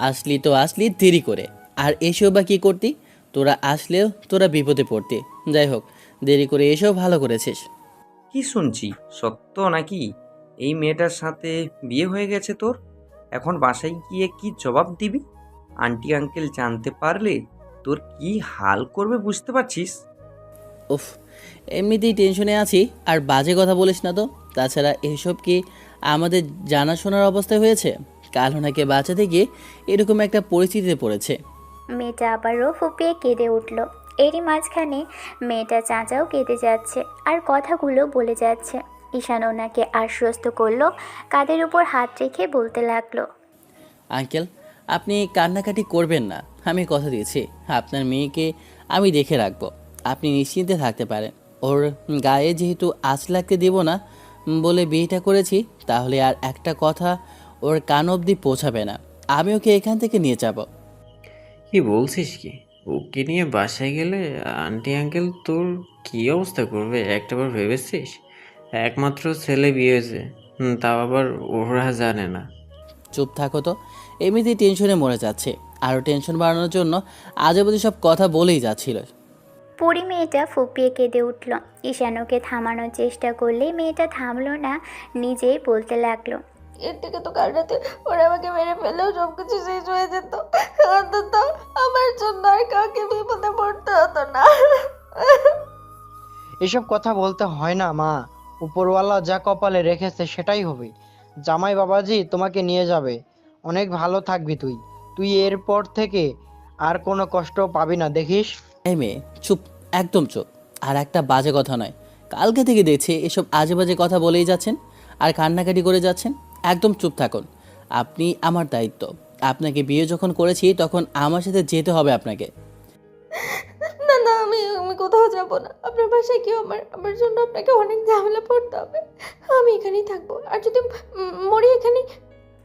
আসলি তো আসলি দেরি করে, আর এসেও বা কী করতি? তোরা আসলেও তোরা বিপদে পড়তি। যাই হোক, দেরি করে এসেও ভালো করেছিস। কি শুনছি সত্য নাকি? এই মেয়েটার সাথে বিয়ে হয়ে গেছে তোর? এখন বাসায় গিয়ে কি জবাব দিবি? আন্টি আঙ্কেল জানতে পারলে তোর কি হাল করবে বুঝতে পারছিস? উফ, এমনিতেই টেনশনে আছি, আর বাজে কথা বলিস না তো। তাছাড়া এসব কি আমাদের জানাশোনার অবস্থায় হয়েছে? কাল ওনাকে বাঁচাতে গিয়ে এরকম একটা পরিস্থিতিতে পড়েছে। মেয়েটা আবারও ফুপিয়ে কেঁদে উঠল। এরই মাঝখানে মেয়েটা চাচাও কেঁদে যাচ্ছে আর কথাগুলো বলে যাচ্ছে। ঈশান ওনাকে আশ্বস্ত করলো, কাঁধের উপর হাত রেখে বলতে লাগলো, আঙ্কেল, আপনি কান্নাকাটি করবেন না। আমি কথা দিয়েছি আপনার মেয়েকে আমি দেখে রাখবো। আপনি নিশ্চিন্তে থাকতে পারেন। ওর গায়ে যেহেতু আঁচ লাগতে দেব না বলে বিয়েটা করেছি, তাহলে আর একটা কথা ওর কান অবধি পৌঁছাবে না। আমি ওকে এখান থেকে নিয়ে যাব। কি বলছিস কি? ওকে নিয়ে বাসায় গেলে আন্টি আঙ্কেল তোর কী অবস্থা করবে একটাবার ভেবেছিস? একমাত্র ছেলে বিয়ে হয়েছে, তাও আবার ওরা জানে না। চুপ থাকো তো, এমনিতেই টেনশনে মরে যাচ্ছে। আরও টেনশন বাড়ানোর জন্য আজেবাজে সব কথা বলেই যাচ্ছিল। পরি মেয়েটা ফুপিয়ে কেঁদে উঠল। ঈশান ওকে থামানোর চেষ্টা করলে মেয়েটা থামলো না, নিজেই বলতে লাগলো। এর থেকে তো কাল রাতে ওরা আমাকে মেরে ফেলেও সবকিছু শেষ হয়ে যেত, অন্তত আমার জন্য আর কাউকে বিপদে পড়তে হতো না। এসব কথা বলতে হয় না মা, উপরওয়ালা যা কপালে রেখেছে সেটাই হবে। জামাই বাবাজি তোমাকে নিয়ে যাবে, অনেক ভালো থাকবি তুই। তুই এরপর থেকে আর কোনো কষ্ট পাবি না, দেখিস। এই মেয়ে চুপ, একদম চুপ। আর একটা বাজে কথা নয়, কালকে থেকে দেখছি এসব আজে বাজে কথা বলেই যাচ্ছেন আর কান্নাকাটি করে যাচ্ছেন। একদম চুপ থাকুন। আপনি আমার দায়িত্ব। আপনাকে বিয়ে যখন করেছি তখন আমার সাথে যেতে হবে আপনাকে। না না, আমি আমি কোথাও যাব না। আপনার বাসায় কেউ আমার জন্য আপনাকে অনেক ঝামেলা পড়তে হবে। আমি এখানেই থাকবো, আর যদি মরি এখানেই।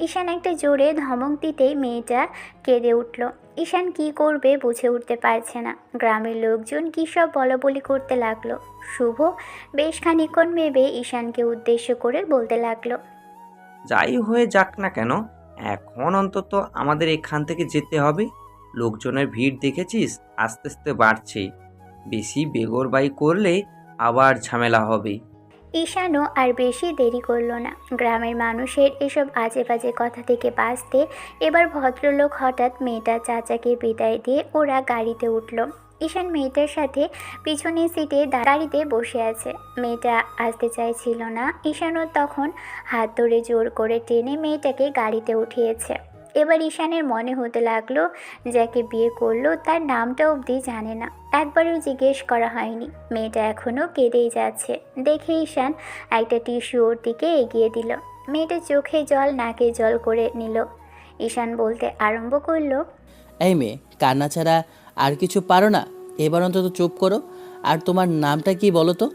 ঈশান একটা জোরে ধমক দিতেই মেয়েটা কেঁদে উঠল। ঈশান কি করবে বুঝে উঠতে পারছে না। গ্রামের লোকজন কী সব বলাবলি করতে লাগলো। শুভ বেশ খানিকক্ষণ ভেবে ঈশানকে উদ্দেশ্য করে বলতে লাগলো। যাই হয়ে যাক না কেন, এখন অন্তত আমাদের এখান থেকে যেতে হবে। লোকজনের ভিড় দেখেছিস, আস্তে আস্তে বাড়ছে। বেশি বেগরবাই করলে আবার ঝামেলা হবে। ঈশানও আর বেশি দেরি করলো না। গ্রামের মানুষের এসব আজে বাজে কথা থেকে বাঁচতে এবার ভদ্রলোক হঠাৎ মেয়েটার চাচাকে বিদায় দিয়ে ওরা গাড়িতে উঠল। ঈশান মেয়েটার সাথে পিছনের সিটে গাড়িতে বসে আছে। মেয়েটা আসতে চাইছিল না। ঈশানও তখন হাত ধরে জোর করে টেনে মেয়েটাকে গাড়িতে উঠিয়েছে। এবার ঈশানের মনে হতে লাগলো যাকে বিয়ে করলো তার নামটা অবধি জানে না, একবারও জিজ্ঞেস করা হয়নি। মেয়েটা এখনও কেঁদেই যাচ্ছে দেখে ঈশান একটা টিস্যু ওর দিকে এগিয়ে দিল। মেয়েটা চোখে জল নাকে জল করে নিল। ঈশান বলতে আরম্ভ করলো। এই মেয়ে, কান্না ছাড়া আর কিছু পারো না? এবার অন্তত চুপ করো। আর তোমার নামটা কি বলো তো?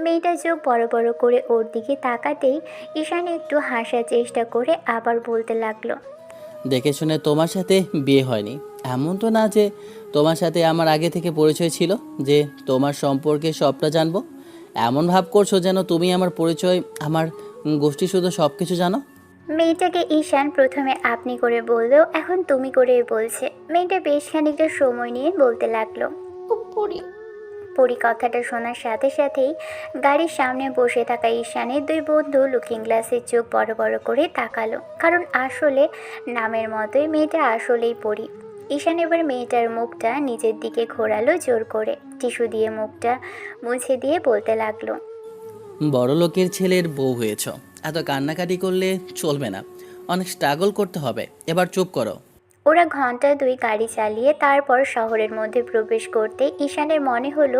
মেয়েটা চোখ বড় বড় করে ওর দিকে তাকাতেই ঈশান একটু হাসার চেষ্টা করে আবার বলতে লাগলো। দেখে শুনে তোমার সাথে বিয়ে হয়নি, এমন তো না যে তোমার সাথে আমার আগে থেকে পরিচয় ছিল, যে তোমার সম্পর্কে সবটা জানবো। এমন ভাব করছো যেন তুমি আমার পরিচয়, আমার গোষ্ঠী শুধু সব কিছু জানো। মেয়েটাকে ঈশান প্রথমে আপনি করে বললেও এখন তুমি করে বলছে। মেয়েটা বেশ খানিকটা সময় নিয়ে বলতে লাগলো। পড়ি। পরি কথাটা শোনার সাথে সাথেই গাড়ির সামনে বসে থাকা ঈশানের দুই বন্ধু লুকিং গ্লাসের চোখ বড় বড় করে তাকালো, কারণ আসলে নামের মতোই মেয়েটা আসলেই পরি। ঈশান এবার মেয়েটার মুখটা নিজের দিকে ঘোরালো জোর করে, টিস্যু দিয়ে মুখটা মুছে দিয়ে বলতে লাগলো। বড় লোকের ছেলের বউ হয়েছ, এত কান্নাকাটি করলে চলবে না, অনেক স্ট্রাগল করতে হবে। এবার চুপ করো। ওরা ঘন্টা দুই গাড়ি চালিয়ে তারপর শহরের মধ্যে প্রবেশ করতে ঈশানের মনে হলো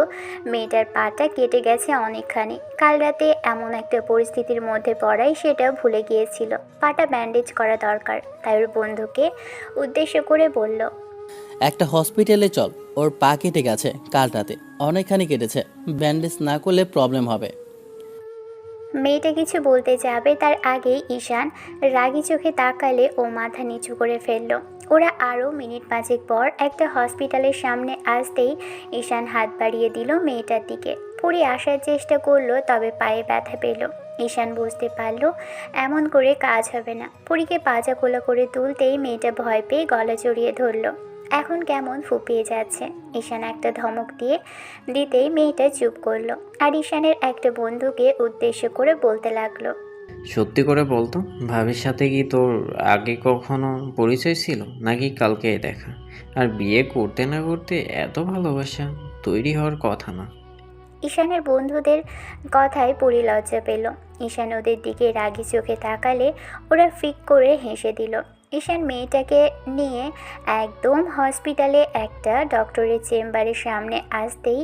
মেয়েটার পাটা কেটে গেছে অনেকখানি। কাল রাতে এমন একটা পরিস্থিতির মধ্যে পড়াই সেটা ভুলে গিয়েছিল। পাটা ব্যান্ডেজ করা দরকার। তাই ওর বন্ধুকে উদ্দেশ্য করে বলল। একটা হসপিটালে চল, ওর পা কেটে গেছে কাল রাতে, অনেকখানি কেটেছে, ব্যান্ডেজ না করলে প্রবলেম হবে। মেয়েটা কিছু বলতে যাবে তার আগেই ঈশান রাগী চোখে তাকালে ও মাথা নিচু করে ফেলল। ওরা আরও মিনিট পাঁচেক পর একটা হসপিটালের সামনে আসতেই ঈশান হাত বাড়িয়ে দিল মেয়েটার দিকে। পরি আসার চেষ্টা করলো, তবে পায়ে ব্যথা পেল। ঈশান বুঝতে পারল এমন করে কাজ হবে না। পরীকে পাজা কোলা করে তুলতেই মেয়েটা ভয় পেয়ে গলা জড়িয়ে ধরল। এখন কেমন ফুপিয়ে যাচ্ছে। ঈশান একটা ধমক দিতেই মেয়েটা চুপ করলো, আর ঈশানের একটা বন্ধুকে উদ্দেশ্য করে বলতে লাগলো। সত্যি করে বলতো, ভাবির সাথে কি তোর আগে কখনো পরিচয় ছিল, নাকি কালকে দেখা? আর বিয়ে করতে না করতে এত ভালোবাসা তৈরি হওয়ার কথা না। ঈশানের বন্ধুদের কথায় পরি লজ্জা পেল। ঈশান ওদের দিকে রাগী চোখে তাকালে ওরা ফিক করে হেসে দিল। ঈশান মেয়েটাকে নিয়ে একদম হসপিটালে একটা ডক্টরের চেম্বারের সামনে আসতেই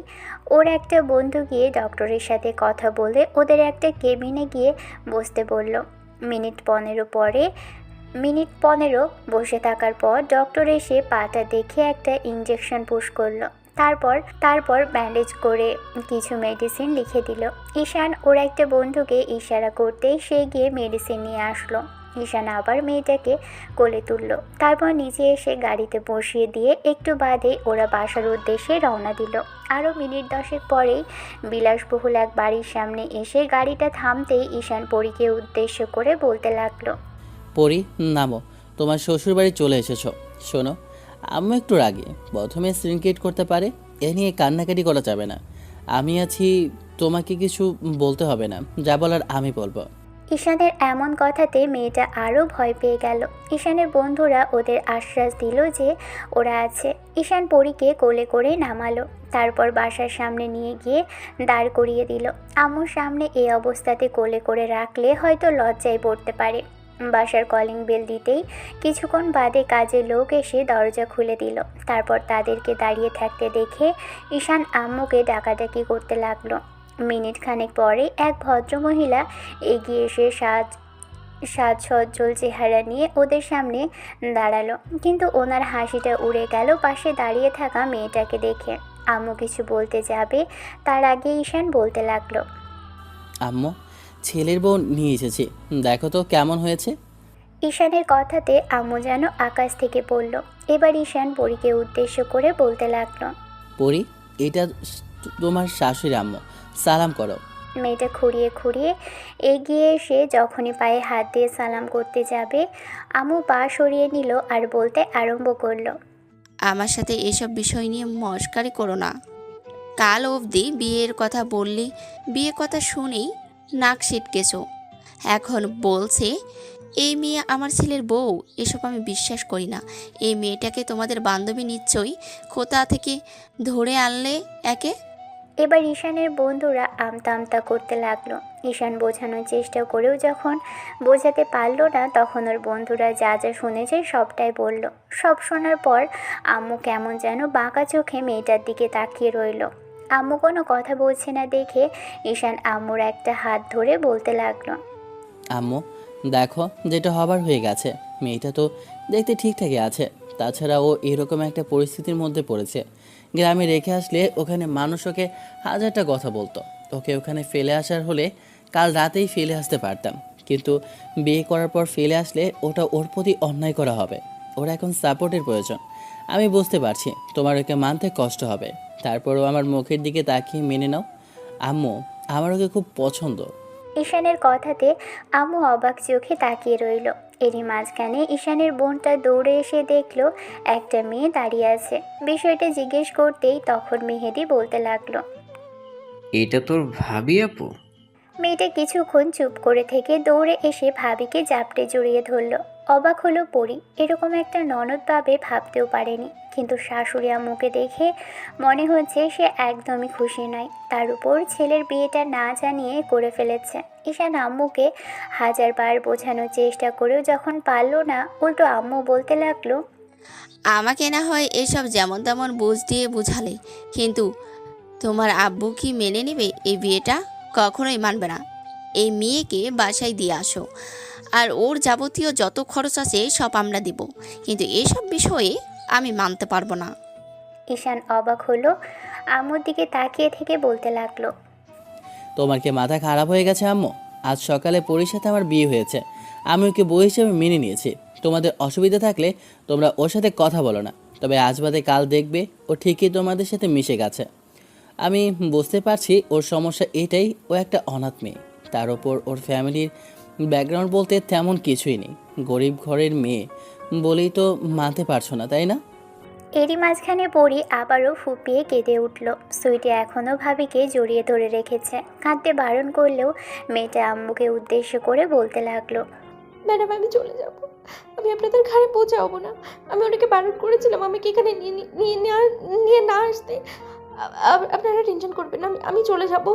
ওর একটা বন্ধু গিয়ে ডক্টরের সাথে কথা বলে ওদের একটা কেবিনে গিয়ে বসতে বলল। মিনিট 15 বসে থাকার পর ডক্টর এসে পাটা দেখে একটা ইঞ্জেকশন পুশ করলো। তারপর ব্যান্ডেজ করে কিছু মেডিসিন লিখে দিল। ঈশান ওর একটা বন্ধুকে ইশারা করতেই সে গিয়ে মেডিসিন নিয়ে আসলো। ঈশান আবার মেয়েটাকে কোলে তুলল, তারপর নিচে এসে গাড়িতে বসিয়ে দিয়ে একটু বাদে ওরা বাসার উদ্দেশ্যে রওনা দিল। আরও মিনিট 10 পরেই বিলাসবহুল এক বাড়ির সামনে এসে গাড়িটা থামতেই ঈশান পরীকে উদ্দেশ্য করে বলতে লাগলো। পরি নামো, তোমার শ্বশুরবাড়ি চলে এসেছো। শোনো, আম্মু একটু রাগে, প্রথমে সিনক্রেট করতে পারে, এ নিয়ে কান্নাকাটি করা যাবে না। আমি আছি, তোমাকে কিছু বলতে হবে না, যা বলার আমি বলবো। ঈশানের এমন কথাতে মেয়েটা আরও ভয় পেয়ে গেল। ঈশানের বন্ধুরা ওদের আশ্বাস দিল যে ওরা আছে। ঈশান পরীকে কোলে করে নামালো, তারপর বাসার সামনে নিয়ে গিয়ে দাঁড় করিয়ে দিল। আম্মুর সামনে এই অবস্থাতে কোলে করে রাখলে হয়তো লজ্জায় পড়তে পারে। বাসার কলিং বেল দিতেই কিছুক্ষণ বাদে কাজের লোক এসে দরজা খুলে দিল। তারপর তাদেরকে দাঁড়িয়ে থাকতে দেখে ঈশান আম্মুকে ডাকাডাকি করতে লাগলো। মিনিট খানেক পরে এক ভদ্রমহিলা এগিয়ে এসে সাজসজ্জল চেহারা নিয়ে ওদের সামনে দাঁড়ালো, কিন্তু ওনার হাসিটা উড়ে গেল পাশে দাঁড়িয়ে থাকা মেয়েটাকে দেখে। আম্মু কিছু বলতে যাবে তার আগে ঈশান বলতে লাগলো, আম্মু, ছেলের বউ নিয়ে এসেছি, দেখো তো কেমন হয়েছে। ঈশানের কথাতে আম্মু যেন আকাশ থেকে পড়ল। এবার ঈশান পরীকে উদ্দেশ্য করে বলতে লাগলো, পরি, এটা তোমার শাশুড়ি আম্মু, সালাম করো। মেয়েটা খুঁড়িয়ে খুঁড়িয়ে এগিয়ে এসে যখনই পায়ে হাত দিয়ে সালাম করতে যাবে, আম্মু পা সরিয়ে নিল আর বলতে আরম্ভ করলো, আমার সাথে এসব বিষয় নিয়ে মস্কারি করো না। কাল অবধি বিয়ের কথা বললি, বিয়ে কথা শুনেই নাক সিটকেছো, এখন বলছে এই মেয়ে আমার ছেলের বউ। এসব আমি বিশ্বাস করি না। এই মেয়েটাকে তোমাদের বান্ধবী নিশ্চয়ই কোথা থেকে ধরে আনলে একে। এবার ঈশানের বন্ধুরা আমতা আমতা করতে লাগলো। ঈশান বোঝানোর চেষ্টা করেও যখন বোঝাতে পারলো না, তখন ওর বন্ধুরা যা যা শুনেছে সবটাই বলল। সব শোনার পর আম্মু কেমন যেন বাঁকা চোখে মেয়েটার দিকে তাকিয়ে রইল। আম্মু কোনো কথা বলছে না দেখে ঈশান আম্মুর একটা হাত ধরে বলতে লাগলো, আম্মু, দেখো যেটা হবার হয়ে গেছে। মেয়েটা তো দেখতে ঠিকঠাকই আছে, তাছাড়া ও এরকম একটা পরিস্থিতির মধ্যে পড়েছে। গ্রামে রেখে আসলে ওখানে মানুষ ওকে হাজারটা কথা বলতো। ওকে ওখানে ফেলে আসার হলে কাল রাতেই ফেলে আসতে পারতাম, কিন্তু বিয়ে করার পর ফেলে আসলে ওটা ওর প্রতি অন্যায় করা হবে। ওর এখন সাপোর্টের প্রয়োজন। আমি বুঝতে পারছি তোমার ওকে মানতে কষ্ট হবে, তারপরও আমার মুখের দিকে তাকিয়ে মেনে নাও। আম্মু, আমার ওকে খুব পছন্দ। ঈশানের কথাতে আম্মু অবাক চোখে তাকিয়ে রইল। এরই মাঝখানে ঈশানের বোনটা দৌড়ে এসে দেখলো একটা মেয়ে দাঁড়িয়ে আছে। বিষয়টা জিজ্ঞেস করতেই তখন মেহেদি বলতে লাগলো, এটা তোর ভাবি আপু? মেয়েটা কিছুক্ষণ চুপ করে থেকে দৌড়ে এসে ভাবিকে জাপটে জড়িয়ে ধরল। অবাক হলো পরি, এরকম একটা ননদ পাবে ভাবতেও পারেনি। কিন্তু শাশুড়ি আম্মুকে দেখে মনে হচ্ছে সে একদমই খুশি নয়। তার উপর ছেলের বিয়েটা না জানিয়ে করে ফেলেছে। ঈশান আম্মুকে হাজারবার বোঝানোর চেষ্টা করেও যখন পারল না, উল্টো আম্মু বলতে লাগলো, আমাকে না হয় এসব যেমন তেমন বুঝ দিয়ে বুঝালে, কিন্তু তোমার আব্বু কি মেনে নেবে এই বিয়েটা? কখনোই মানবে না। এই মেয়েকে বাসায় দিয়ে আসো, আর ওর যাবতীয় যত খরচ আছে সব আমরা দেব, কিন্তু এসব বিষয়ে আমি মানতে পারবো না। ঈশান অবাক হলো, আম্মুর দিকে তাকিয়ে থেকে বলতে লাগলো, তোমার কি মাথা খারাপ হয়ে গেছে আম্মু? আজ সকালে পরির সাথে আমার বিয়ে হয়েছে, আমি ওকে বউ হিসেবে মেনে নিয়েছি। তোমাদের অসুবিধা থাকলে তোমরা ওর সাথে কথা বলো না, তবে আজ বাদে কাল দেখবে ও ঠিকই তোমাদের সাথে মিশে গেছে। আমি বুঝতে পারছি ওর সমস্যা এটাই, ও একটা অনাথ মেয়ে। তার ওপর ওর ফ্যামিলির ব্যাকগ্রাউন্ড বলতে তেমন কিছুই নেই, গরিব ঘরের মেয়ে বলেই তো মানতে পারছো না, তাই না? এরই মাঝখানে পরি আবারও ফুপিয়ে কেঁদে উঠল। সুইটি এখনও ভাবিকে জড়িয়ে ধরে রেখেছে। কাঁদতে বারণ করলেও মেয়েটা আম্মুকে উদ্দেশ্য করে বলতে লাগলো, ম্যাডাম আমি চলে যাব, আমি আপনাদের ঘাড়ে পৌঁছাবো না। আমি ওনাকে বারণ করেছিলাম আমাকে এখানে নিয়ে না আসতে। আপনারা টেনশন করবেন না, আমি চলে যাব।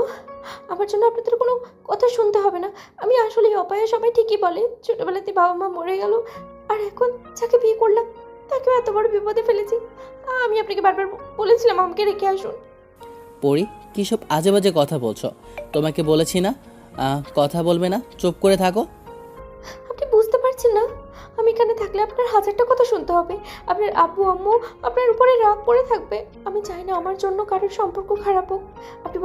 আমার জন্য আপনাদের কোনো কথা শুনতে হবে না। আমি আসলে অপায়া, সবাই ঠিকই বলে ছোটোবেলাতে বাবা মা মরে গেল, আর এখন যাকে বিয়ে করলাম তাকেও এত বড় বিপদে ফেলেছি। আমি আপনাকে বারবার বলেছিলাম আমাকে রেখে আসুন। পরি, কী সব আজে বাজে কথা বলছো? তোমাকে বলেছি না কথা বলবে না, চুপ করে থাকো। আপনি বুঝতে পারছেন না, আমি এখানে থাকলে আপনার হাজারটা কথা শুনতে হবে। আপনার আব্বু আম্মু আপনার উপরে রাগ করে থাকবে। আমি চাই না আমার জন্য কারোর সম্পর্ক খারাপ হোক। আপনি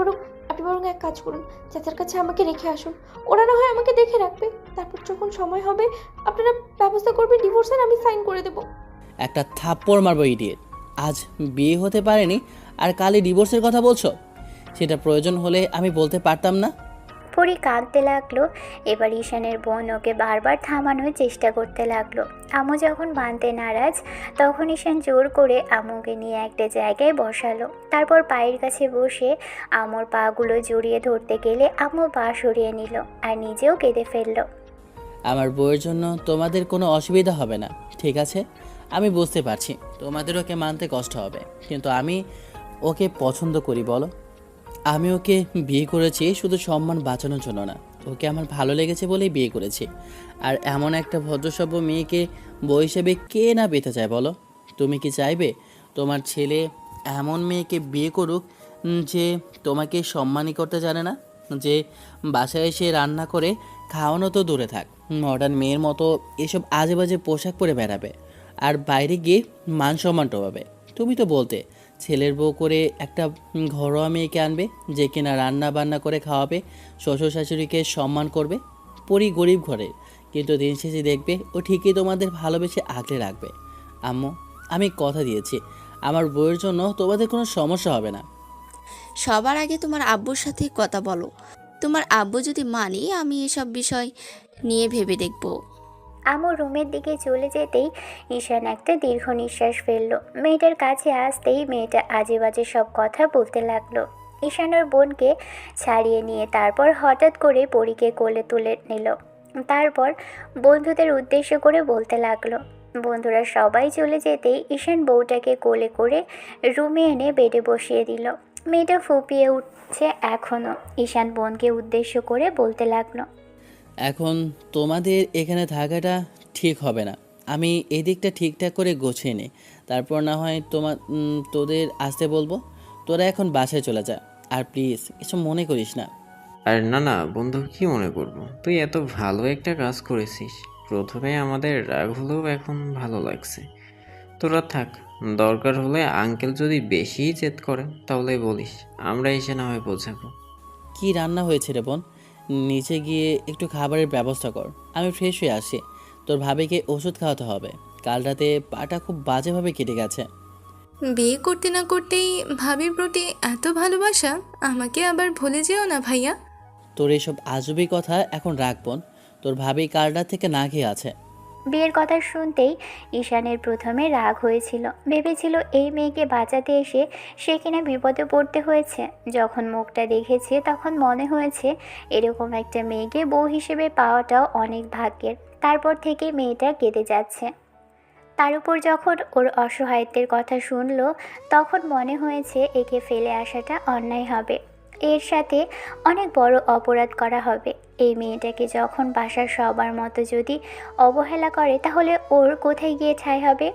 বরং এক কাজ করুন, চাচার কাছে আমাকে রেখে আসুন। ওরা না হয় আমাকে দেখে রাখবে, তারপর যখন সময় হবে আপনারা ব্যবস্থা করবেন ডিভোর্সের, আমি সাইন করে দেবো। একটা থাপ্পড় মারবো ইডিয়েট। আজ বিয়ে হতে পারেনি আর কালই ডিভোর্সের কথা বলছো? সেটা প্রয়োজন হলে আমি বলতে পারতাম না? পরি কাঁদতে লাগলো। এবার ঈশানের বোন ওকে বারবার থামানোর চেষ্টা করতে লাগলো। আম্মু যখন মানতে নারাজ, তখন ঈশান জোর করে আম্মুকে নিয়ে একটা জায়গায় বসালো। তারপর পায়ের কাছে বসে আম্মুর পাগুলো জড়িয়ে ধরতে গেলে আম্মু পা সরিয়ে নিল আর নিজেও কেঁদে ফেললো। আমার বউয়ের জন্য তোমাদের কোনো অসুবিধা হবে না, ঠিক আছে? আমি বুঝতে পারছি তোমাদের ওকে মানতে কষ্ট হবে, কিন্তু আমি ওকে পছন্দ করি। বলো, আমি ওকে বিয়ে করেছি শুধু সম্মান বাঁচানোর জন্য না, ওকে আমার ভালো লেগেছে বলেই বিয়ে করেছি। আর এমন একটা ভদ্রসভ্য মেয়েকে বউ হিসেবে কে না পেতে চায় বলো? তুমি কি চাইবে তোমার ছেলে এমন মেয়েকে বিয়ে করুক যে তোমাকে সম্মানই করতে জানে না, যে বাসায় এসে রান্না করে খাওয়ানো তো দূরে থাক, মডার্ন মেয়ের মতো এসব আজে বাজে পোশাক পরে বেড়াবে আর বাইরে গিয়ে মান সম্মান টোপাবে? তুমি তো বলতে ছেলের বউ করে একটা ঘরোয়া মেয়েকে আনবে যে কিনা রান্না বান্না করে খাওয়াবে, শ্বশুর শাশুড়িকে সম্মান করবে। পরি গরিব ঘরে, কিন্তু দিন শেষে দেখবে ও ঠিকই তোমাদের ভালোবেসে আগলে রাখবে। আম্মু, আমি কথা দিয়েছি আমার বউয়ের জন্য তোমাদের কোনো সমস্যা হবে না। সবার আগে তোমার আব্বুর সাথে কথা বলো। তোমার আব্বু যদি মানে, আমি এসব বিষয় নিয়ে ভেবে দেখব। আম্মু রুমের দিকে চলে যেতেই ঈশান একটা দীর্ঘ নিঃশ্বাস ফেললো। মেয়েটার কাছে আসতেই মেয়েটা আজে বাজে সব কথা বলতে লাগলো। ঈশান ওর বোনকে ছাড়িয়ে নিয়ে তারপর হঠাৎ করে পরীকে কোলে তুলে নিল। তারপর বন্ধুদের উদ্দেশ্য করে বলতে লাগলো। বন্ধুরা সবাই চলে যেতেই ঈশান বউটাকে কোলে করে রুমে এনে বেডে বসিয়ে দিল। মেয়েটা ফুপিয়ে উঠছে এখনও। ঈশান বোনকে উদ্দেশ্য করে বলতে লাগলো। এখন তোমাদের এখানে থাকাটা ঠিক হবে না, আমি এদিকটা ঠিকঠাক করে গোছিয়ে নিই, তারপর না হয় তোদের আসতে বলবো। তোরা এখন বাসায় চলে যা, আর প্লিজ কিছু মনে করিস না। আর না না বন্ধু, কি মনে করব? তুই এত ভালো একটা কাজ করেছিস, প্রথমে আমাদের রাগ হলেও এখন ভালো লাগছে। তোরা থাক, দরকার হলে আঙ্কেল যদি বেশি জেদ করেন তাহলে বলিস, আমরা এসে না হয় বোঝাবো। কি রান্না হয়েছে রে বোন? নিচে গিয়ে একটু খাবারের ব্যবস্থা কর, আমি ফ্রেশ হয়ে আসি। তোর ভাবিকে ওষুধ খাওয়াতে হবে, কাল রাতে পাটা খুব বাজেভাবে কেটে গেছে। বিয়ে করতে না করতেই ভাবির প্রতি এত ভালোবাসা, আমাকে আবার ভুলে যেও না ভাইয়া। তোর এসব আজবি কথা এখন রাখ বোন, তোর ভাবি কাল রাত থেকে না খেয়ে আছে। বিয়ের কথা শুনতেই ঈশানের প্রথমে রাগ হয়েছিল। ভেবেছিল এই মেয়েকে বাঁচাতে এসে সে কিনা বিপদে পড়তে হয়েছে। যখন মুখটা দেখেছে তখন মনে হয়েছে এরকম একটা মেয়েকে বউ হিসেবে পাওয়াটাও অনেক ভাগ্যের। তারপর থেকে মেয়েটা কেঁদে যাচ্ছে। তার উপর যখন ওর অসহায়ত্বের কথা শুনলো তখন মনে হয়েছে একে ফেলে আসাটা অন্যায় হবে, এর সাথে অনেক বড় অপরাধ করা হবে। এই মেয়েটাকে যখন বাসার সবার মতো যদি অবহেলা করে তাহলে ওর কোথায় গিয়ে ঠাঁই হবে?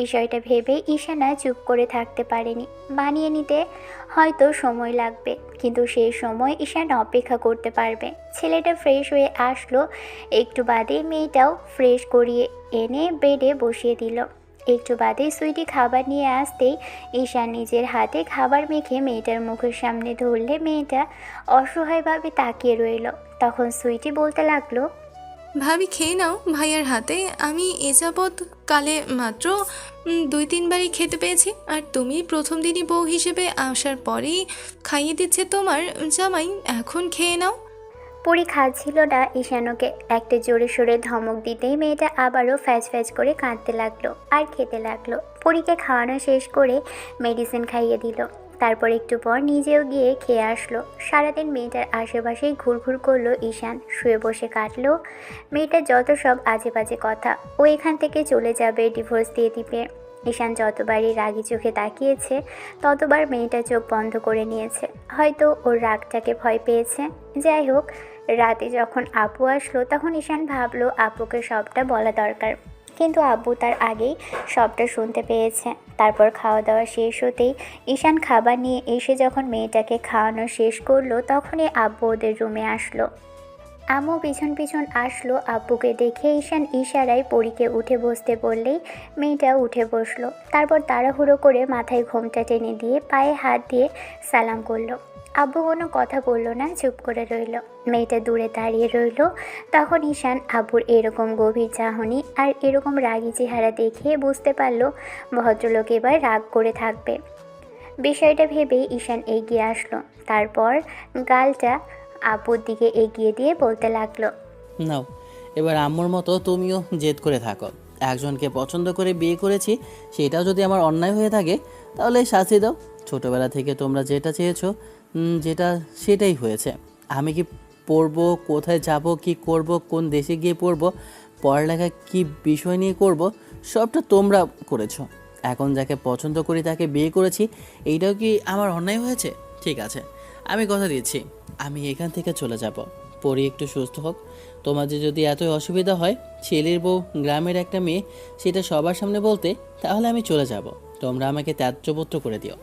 বিষয়টা ভেবে ঈশানা চুপ করে থাকতে পারেনি। মানিয়ে নিতে হয়তো সময় লাগবে, কিন্তু সেই সময় ঈশান অপেক্ষা করতে পারবে। ছেলেটা ফ্রেশ হয়ে আসলো, একটু বাদে মেয়েটাও ফ্রেশ করিয়ে এনে বেডে বসিয়ে দিল। একটু বাদে সুইটি খাবার নিয়ে আসতেই ঈশান নিজের হাতে খাবার মেখে মেয়েটার মুখের সামনে ধরলে মেয়েটা অসহায়ভাবে তাকিয়ে রইল। তখন সুইটি বলতে লাগলো, ভাবি খেয়ে নাও ভাইয়ার হাতে, আমি এ যাবৎ কালে মাত্র 2-3 বারই খেতে পেয়েছি, আর তুমি প্রথম দিনই বউ হিসেবে আসার পরেই খাইয়ে দিচ্ছে তোমার জামাই, এখন খেয়ে নাও। পরি খাচ্ছিল না। ঈশানকে একটা জোরে সোরে ধমক দিতেই মেয়েটা আবারও ফ্যাচ ফ্যাচ করে কাঁদতে লাগলো আর খেতে লাগলো। পরীকে খাওয়ানো শেষ করে মেডিসিন খাইয়ে দিল। তারপর একটু পর নিজেও গিয়ে খেয়ে আসলো। সারাদিন মেয়েটার আশেপাশেই ঘুরঘুর করলো ঈশান, শুয়ে বসে কাটলো মেয়েটার যত সব আজে বাজে কথা। ও এখান থেকে চলে যাবে, ডিভোর্স দিয়ে দিবে। ঈশান যতবারই রাগি চোখে তাকিয়েছে ততবার মেয়েটা চোখ বন্ধ করে নিয়েছে। হয়তো ওর রাগটাকে ভয় পেয়েছে। যাই হোক, রাতে যখন আপু আসলো তখন ঈশান ভাবলো আপুকে সবটা বলা দরকার, কিন্তু আব্বু তার আগেই সবটা শুনতে পেয়েছে। তারপর খাওয়া দাওয়া শেষ হতেই ঈশান খাবার নিয়ে এসে যখন মেয়েটাকে খাওয়ানো শেষ করলো তখনই আব্বু ওদের রুমে আসলো। আম্মু পিছন পিছন আসলো। আব্বুকে দেখে ঈশান ইশারায় পরীকে উঠে বসতে বললেই মেয়েটা উঠে বসলো। তারপর তাড়াহুড়ো করে মাথায় ঘোমটা টেনে দিয়ে পায়ে হাত দিয়ে সালাম করলো। আব্বু কোনো কথা বলল না, চুপ করে রইল। মেয়েটা দূরে দাঁড়িয়ে রইল। তখন ঈশান আব্বুর এরকম গভীর চাহনি আর এরকম রাগী চেহারা দেখে বুঝতে পারল ভদ্রলোক এবার রাগ করে থাকবে। বিষয়টা ভেবেই ঈশান এগিয়ে আসলো। তারপর গালটা আব্বুর দিকে এগিয়ে দিয়ে বলতে লাগলো, নাও, এবার আম্মুর মতো তুমিও জেদ করে থাকো। একজনকে পছন্দ করে বিয়ে করেছি, সেটাও যদি আমার অন্যায় হয়ে থাকে তাহলে শাস্তি দাও। ছোটোবেলা থেকে তোমরা যেটা চেয়েছো, যেটা সেটাই হয়েছে। আমি কি পড়বো, কোথায় যাব, কি করব, কোন দেশে গিয়ে পড়বো, পড়ালেখা কি বিষয় নিয়ে করব, সবটা তোমরা করেছো। এখন যাকে পছন্দ করি তাকে বিয়ে করেছি, এইটাও কি আমার অন্যায় হয়েছে? ঠিক আছে, আমি কথা দিচ্ছি, আমি এখান থেকে চলে যাব। পরি একটু সুস্থ হোক। তোমাদের যদি এতই অসুবিধা হয় ছেলের বউ গ্রামের একটা মেয়ে, সেটা সবার সামনে বলতে, তাহলে আমি চলে যাব। তোমরা আমাকে ত্যায্যপুত্র করে দিও।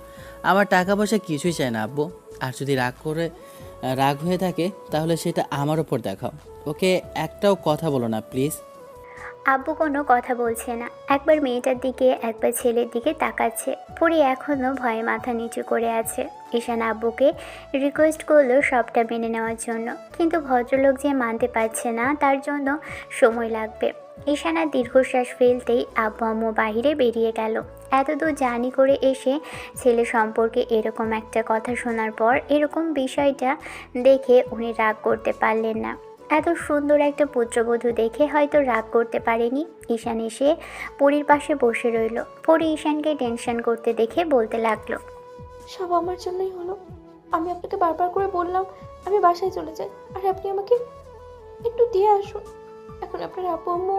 আমার টাকা পয়সা কিছুই চাই না আব্বু। আর যদি রাগ হয়ে থাকে তাহলে সেটা আমার ওপর দেখাও। ওকে একটাও কথা বলো না প্লিজ। আব্বু কোনো কথা বলছে না, একবার মেয়েটার দিকে একবার ছেলের দিকে তাকাচ্ছে। পরি এখনও ভয়ে মাথা নিচু করে আছে। ঈশান আব্বুকে রিকোয়েস্ট করলো সবটা মেনে নেওয়ার জন্য, কিন্তু ভদ্রলোক যে মানতে পারছে না, তার জন্য সময় লাগবে। ঈশান আর দীর্ঘশ্বাস ফেলতেই আব্বু আম্মু বাইরে বেরিয়ে গেল। এতদূর জার্নি করে এসে ছেলে সম্পর্কে এরকম একটা কথা শোনার পর এরকম বিষয়টা দেখে উনি রাগ করতে পারলেন না। এত সুন্দর একটা পুত্রবধূ দেখে হয়তো রাগ করতে পারেনি। ঈশান এসে পরীর পাশে বসে রইল। পরী ঈশানকে টেনশন করতে দেখে বলতে লাগলো, সব আমার জন্যই হলো। আমি আপনাকে বারবার করে বললাম আমি বাসায় চলে যাই, আর আপনি আমাকে একটু দিয়ে আসুন। এখন আপনার আব্বু আম্মু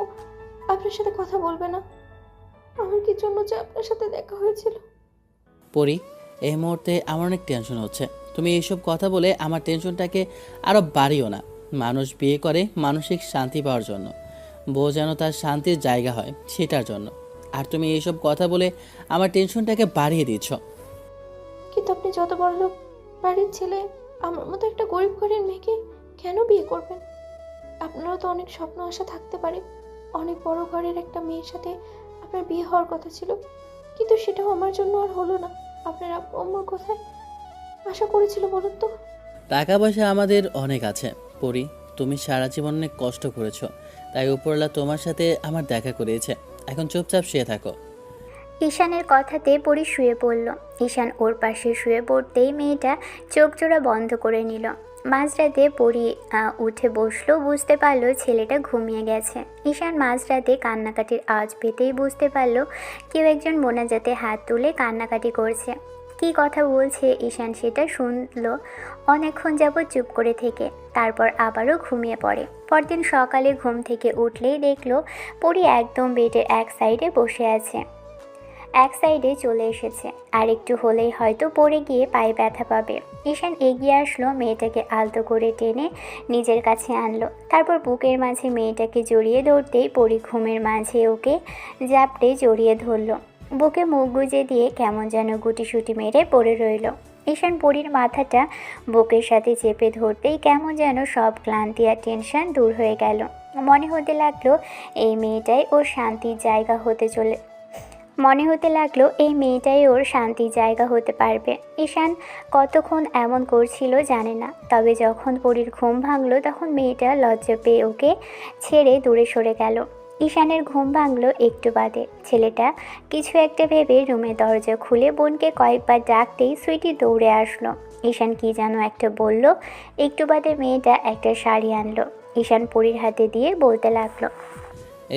আপনার সাথে কথা বলবে না। আমার কি জন্য যে আপনার সাথে দেখা হয়েছিল। পরি, এই মুহূর্তে আমার অনেক টেনশন হচ্ছে। তুমি এইসব কথা বলে আমার টেনশনটাকে আরও বাড়িও না। মানুষ বিয়ে করে মানসিক শান্তি পাওয়ার জন্য, বউ যেন তার শান্তির জায়গা হয় সেটার জন্য। আর তুমি এইসব কথা বলে আমার টেনশনটাকে বাড়িয়ে দিচ্ছ। কিন্তু আপনি যত বড় লোক বাড়ির ছেলে, আমার মতো একটা গরিব ঘরের মেয়েকে কেন বিয়ে করবেন? আপনারও তো অনেক স্বপ্ন আশা থাকতে পারে। অনেক বড় ঘরের একটা মেয়ের সাথে আপনার বিয়ে হওয়ার কথা ছিল, কিন্তু সেটাও আমার জন্য আর হলো না। আপনার আব্বু আম্মুর কোথায় আশা করেছিল বলুন তো? টাকা পয়সা আমাদের অনেক আছে পরি, তুমি সারা জীবন অনেক কষ্ট করেছো, তাই উপরওয়ালা তোমার সাথে আমার দেখা করিয়েছে। এখন চুপচাপ শুয়ে থাকো। ঈশানের কথাতে পরি শুয়ে পড়ল। ঈশান ওর পাশে শুয়ে পড়তেই মেয়েটা চোখ জোড়া বন্ধ করে নিল। মাঝরাতে পরি উঠে বসলো, বুঝতে পারলো ছেলেটা ঘুমিয়ে গেছে। ঈশান মাঝরাতে কান্নাকাটির আওয়াজ পেতেই বুঝতে পারলো কেউ একজন মোনাজাতে হাত তুলে কান্নাকাটি করছে। কী কথা বলছে ঈশান সেটা শুনলো অনেকক্ষণ যাবৎ চুপ করে থেকে, তারপর আবারও ঘুমিয়ে পড়ে। পরদিন সকালে ঘুম থেকে উঠলেই দেখলো পরি একদম বেডের এক সাইডে বসে আছে, এক সাইডে চলে এসেছে। আর একটু হলেই হয়তো পড়ে গিয়ে পায়ে ব্যথা পাবে। ঈশান এগিয়ে আসলো, মেয়েটাকে আলতো করে টেনে নিজের কাছে আনলো। তারপর বুকের মাঝে মেয়েটাকে জড়িয়ে ধরতেই পরি ঘুমের মাঝে ওকে জাপটে জড়িয়ে ধরলো। বুকে মুখ গুজে দিয়ে কেমন যেন গুটিসুটি মেরে পড়ে রইল। ঈশান পরির মাথাটা বুকের সাথে চেপে ধরতেই কেমন যেন সব ক্লান্তি আর টেনশন দূর হয়ে গেল। মনে হতে লাগলো এই মেয়েটাই ওর শান্তির জায়গা হতে পারবে। ঈশান কতক্ষণ এমন করছিল জানে না, তবে যখন পরির ঘুম ভাঙলো তখন মেয়েটা লজ্জা পেয়ে ওকে ছেড়ে দূরে সরে গেল। ঈশানের ঘুম ভাঙলো একটু বাদে। ছেলেটা কিছু একটা ভেবে রুমের দরজা খুলে বোনকে কয়েকবার ডাকতেই সুইটি দৌড়ে আসলো। ঈশান কি যেন একটা বলল, একটু বাদে মেয়েটা একটা শাড়ি আনলো। ঈশান পরির হাতে দিয়ে বলতে লাগলো,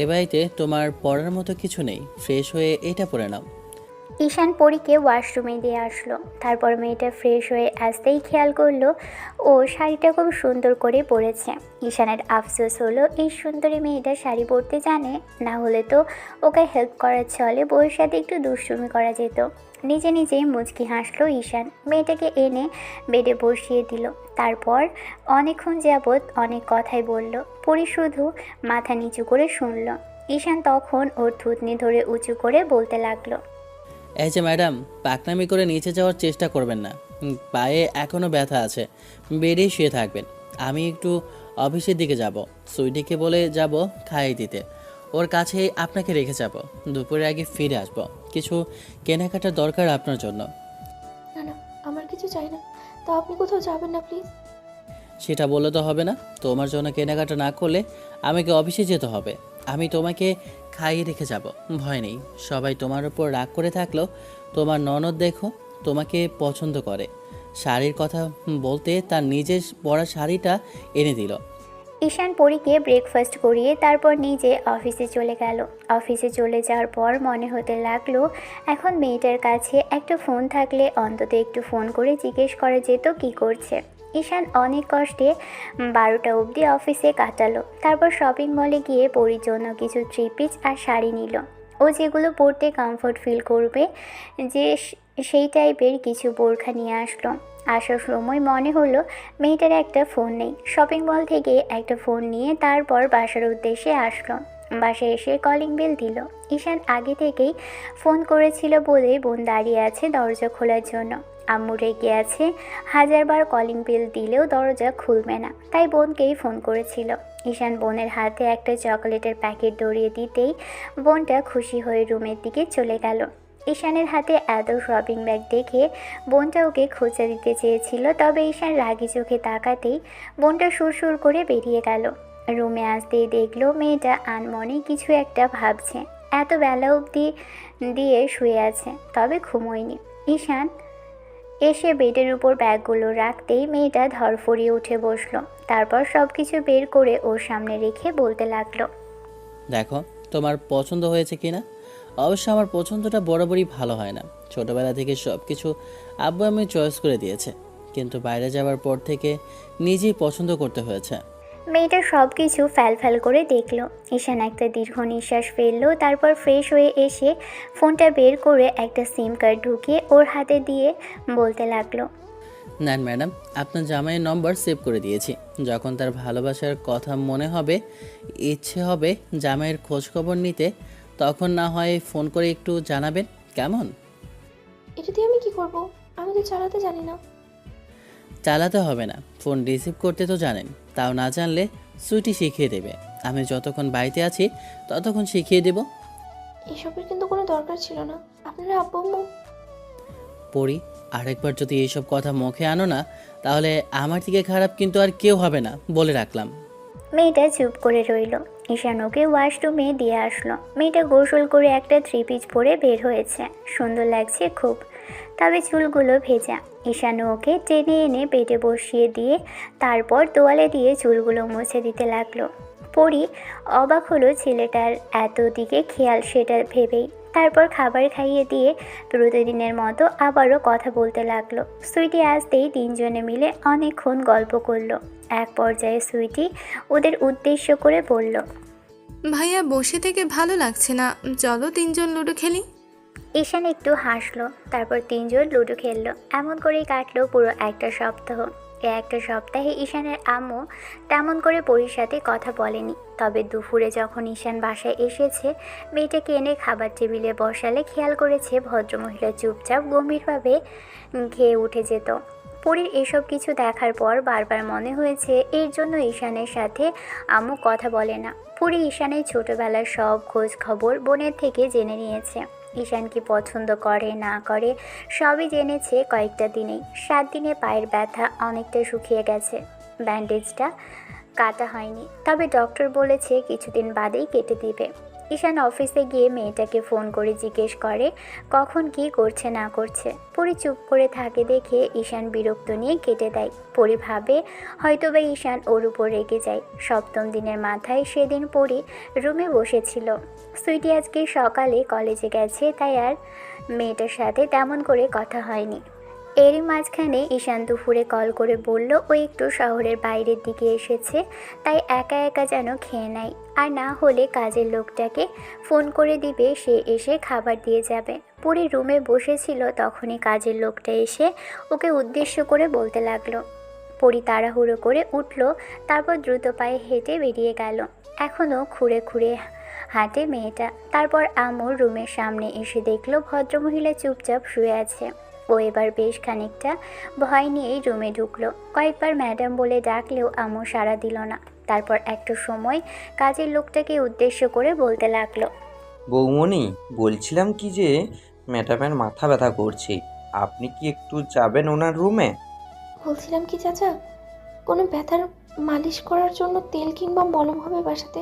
এ বাড়িতে তোমার পড়ার মতো কিছু নেই, ফ্রেশ হয়ে এটা পরে নাও। ঈশান পরীকে ওয়াশরুমে দিয়ে আসলো। তারপর মেয়েটা ফ্রেশ হয়ে আসতেই খেয়াল করলো ও শাড়িটা খুব সুন্দর করে পরেছে। ঈশানের আফসোস হলো এই সুন্দরী মেয়েটা শাড়ি পরতে জানে, না হলে তো ওকে হেল্প করার ছলে বউয়ের সাথে একটু দুষ্টুমি করা যেত। নিজে নিজেই মুচকি হাসলো ঈশান। মেয়েটাকে এনে বেডে বসিয়ে দিল। তারপর অনেকক্ষণ যাবৎ অনেক কথাই বলল। পরি শুধু মাথা নিচু করে শুনল। ঈশান তখন ওর থুতনি ধরে উঁচু করে বলতে লাগলো, এই যে ম্যাডাম, পাকনামি করে নিচে যাওয়ার চেষ্টা করবেন না। পায়ে এখনও ব্যথা আছে, বেডেই শুয়ে থাকবেন। আমি একটু অফিসের দিকে যাব, সুইটিকে বলে যাব খাইয়ে দিতে। ওর কাছে আপনাকে রেখে যাব, দুপুরের আগে ফিরে আসব। কিছু কেনাকাটার দরকার আপনার জন্য। না না, আমার কিছু চাই না। তা আপনি কোথাও যাবেন না প্লিজ? সেটা বললে তো হবে না। তোমার জন্য কেনাকাটা না করলে আমাকে অফিসে যেতে হবে। আমি তোমাকে খাইয়ে রেখে যাব, ভয় নেই। সবাই তোমার উপর রাগ করে থাকলেও তোমার ননদ দেখো তোমাকে পছন্দ করে, শাড়ির কথা বলতে তার নিজের পরা শাড়িটা এনে দিল। ঈশান পরীকে ব্রেকফাস্ট করিয়ে তারপর নিজে অফিসে চলে গেল। অফিসে চলে যাওয়ার পর মনে হতে লাগলো এখন মেয়েটার কাছে একটা ফোন থাকলে অন্তত একটু ফোন করে জিজ্ঞেস করা যেত কী করছে। ঈশান অনেক কষ্টে 12টা অবধি অফিসে কাটালো। তারপর শপিং মলে গিয়ে পরীর জন্য কিছু থ্রি পিস আর শাড়ি নিল। ও যেগুলো পরতে কমফোর্ট ফিল করবে যে সেই টাইপের কিছু বোরখা নিয়ে আসলো। আসার সময় মনে হলো মেয়েটার একটা ফোন নেই। শপিং মল থেকে একটা ফোন নিয়ে তারপর বাসার উদ্দেশ্যে আসলো। বাসায় এসে কলিং বেল দিল। ঈশান আগে থেকেই ফোন করেছিল বলে বোন দাঁড়িয়ে আছে দরজা খোলার জন্য। আম্মু রেগে আছে, 1000 বার কলিং বেল দিলেও দরজা খুলবে না, তাই বোনকেই ফোন করেছিল। ঈশান বোনের হাতে একটা চকলেটের প্যাকেট ধরিয়ে দিতেই বোনটা খুশি হয়ে রুমের দিকে চলে গেল। ঈশানের হাতে এত শপিং ব্যাগ দেখে বোনটা ওকে খোঁচা দিতে চেয়েছিল, তবে ঈশান রাগি চোখে তাকাতেই বোনটা সুরসুর করে বেরিয়ে গেল। রুমে আসতেই দেখলো মেয়েটা আনমনে কিছু একটা ভাবছে। এত বেলা অবধি দিয়ে শুয়ে আছে, তবে ঘুমোয়নি। ঈশান এসে বেডের উপর ব্যাগগুলো রাখতেই মেয়েটা ধরফরিয়ে উঠে বসলো। তারপর সব কিছু বের করে ওর সামনে রেখে বলতে লাগলো, দেখো তোমার পছন্দ হয়েছে কি না। অবশ্য আমার পছন্দটা বরাবরই ভালো হয় না। ছোটোবেলা থেকে সব কিছু আব্বু আমি চয়েস করে দিয়েছে, কিন্তু বাইরে যাওয়ার পর থেকে নিজেই পছন্দ করতে হয়েছে। মেয়েটা সব কিছু ফ্যাল করে দেখলো। ঈশান একটা দীর্ঘ নিঃশ্বাস ফেললো। তারপর ফ্রেশ হয়ে এসে ফোনটা বের করে একটা সিম কার্ড ঢুকিয়ে ওর হাতে দিয়ে বলতে লাগলো, না ম্যাডাম, আপনার জামাইয়ের নম্বর সেভ করে দিয়েছি। যখন তার ভালোবাসার কথা মনে হবে, ইচ্ছে হবে জামাইয়ের খোঁজ খবর নিতে, তখন না হয় ফোন করে একটু জানাবেন, কেমন? এটা দিয়ে আমি কি করব? আমি তো চালাতে জানি না। চালাতে হবে না, ফোন রিসিভ করতে তো জানেন। তাও না জানলে সুইটি শিখিয়ে দেবে। আমি যতক্ষণ বাড়িতে আছি ততক্ষণ শিখিয়ে দেব। এসবের কিন্তু কোনো দরকার ছিল না। আপনারা আব্বু আম্মু পড়ি, আরেকবার যদি এইসব কথা মুখে আনো না, তাহলে আমার থেকে খারাপ কিন্তু আর কেউ হবে না, বলে রাখলাম। মেয়েটা চুপ করে রইল। ঈশান ওকে ওয়াশরুমে দিয়ে আসলো। মেয়েটা গোসল করে একটা থ্রি পিস পরে বের হয়েছে। সুন্দর লাগছে খুব, তবে চুলগুলো ভেজা। ঈশান ওকে টেনে এনে পেটে বসিয়ে দিয়ে তারপর তোয়ালে দিয়ে চুলগুলো মুছে দিতে লাগলো। পরি অবাক হলো ছেলেটার এত দিকে খেয়াল, সেটা ভেবেই। তারপর খাবার খাইয়ে দিয়ে প্রতিদিনের মতো আবারও কথা বলতে লাগলো। সুইটি আসতেই তিনজনে মিলে অনেকক্ষণ গল্প করলো। এক পর্যায়ে সুইটি ওদের উদ্দেশ্য করে বলল, ভাইয়া বসে থেকে ভালো লাগছে না, চলো 3জন লুডো খেলি। ঈশান একটু হাসলো। তারপর তিনজন লুডো খেললো। এমন করেই কাটলো পুরো একটা সপ্তাহ। একটা সপ্তাহে ঈশানের আম্মু তেমন করে পরীর সাথে কথা বলেনি। তবে দুপুরে যখন ঈশান বাসায় এসেছে, মেয়েটাকে এনে খাবার টেবিলে বসালে খেয়াল করেছে ভদ্রমহিলা চুপচাপ গম্ভীরভাবে খেয়ে উঠে যেত। পরীর এসব কিছু দেখার পর বারবার মনে হয়েছে এর জন্য ঈশানের সাথে আম্মু কথা বলে না। পরী ঈশানের ছোটোবেলার সব খোঁজ খবর বোনের থেকে জেনে নিয়েছে। ঈশান কি পছন্দ করে না করে সবই জেনেছে কয়েকটা দিনেই। 7 দিনে পায়ের ব্যথা অনেকটা শুকিয়ে গেছে। ব্যান্ডেজটা কাটা হয়নি, তবে ডক্টর বলেছে কিছুদিন বাদেই কেটে দিবে। ঈশান অফিসে গিয়ে মেয়েটাকে ফোন করে জিজ্ঞেস করে কখন কি করছে না করছে। পরি চুপ করে থাকে দেখে ঈশান বিরক্ত নিয়ে কেটে দেয়। পরি ভাবে হয়তোবা ঈশান ওর উপর রেগে যায়। 7ম দিনের মাথায় সেদিন পরি রুমে বসেছিল। সুইটি আজকে সকালে কলেজে গেছে, তাই আর মেয়েটার সাথে তেমন করে কথা হয়নি। এরই মাঝখানে ঈশান দুপুরে কল করে বলল ও একটু শহরের বাইরের দিকে এসেছে, তাই একা একা যেন খেয়ে নেয়, আর না হলে কাজের লোকটাকে ফোন করে দিবে, সে এসে খাবার দিয়ে যাবে। পুরী রুমে বসেছিল, তখনই কাজের লোকটা এসে ওকে উদ্দেশ্য করে বলতে লাগলো। পরি তাড়াহুড়ো করে উঠল, তারপর দ্রুত পায়ে হেঁটে বেরিয়ে গেল। এখনও খুঁড়ে খুঁড়ে হাঁটে মেয়েটা। তারপর আম্মুর রুমের সামনে এসে দেখলো ভদ্রমহিলা চুপচাপ শুয়ে আছে। ও এবার বেশ খানিকটা ভয় নিয়েই রুমে ঢুকলো। কয়েকবার ম্যাডাম বলে ডাকলেও আম্মু সাড়া দিল না। তারপর একটা সময় কাজের লোকটাকে উদ্দেশ্য করে বলতে লাগলো, বৌমণি, বলছিলাম কি যে ম্যাডামের মাথা ব্যথা করছে, আপনি কি একটু যাবেন ওনার রুমে? বলছিলাম কি চাচা, কোনো ব্যথার মালিশ করার জন্য তেল কিংবা মলম হবে বাসাতে?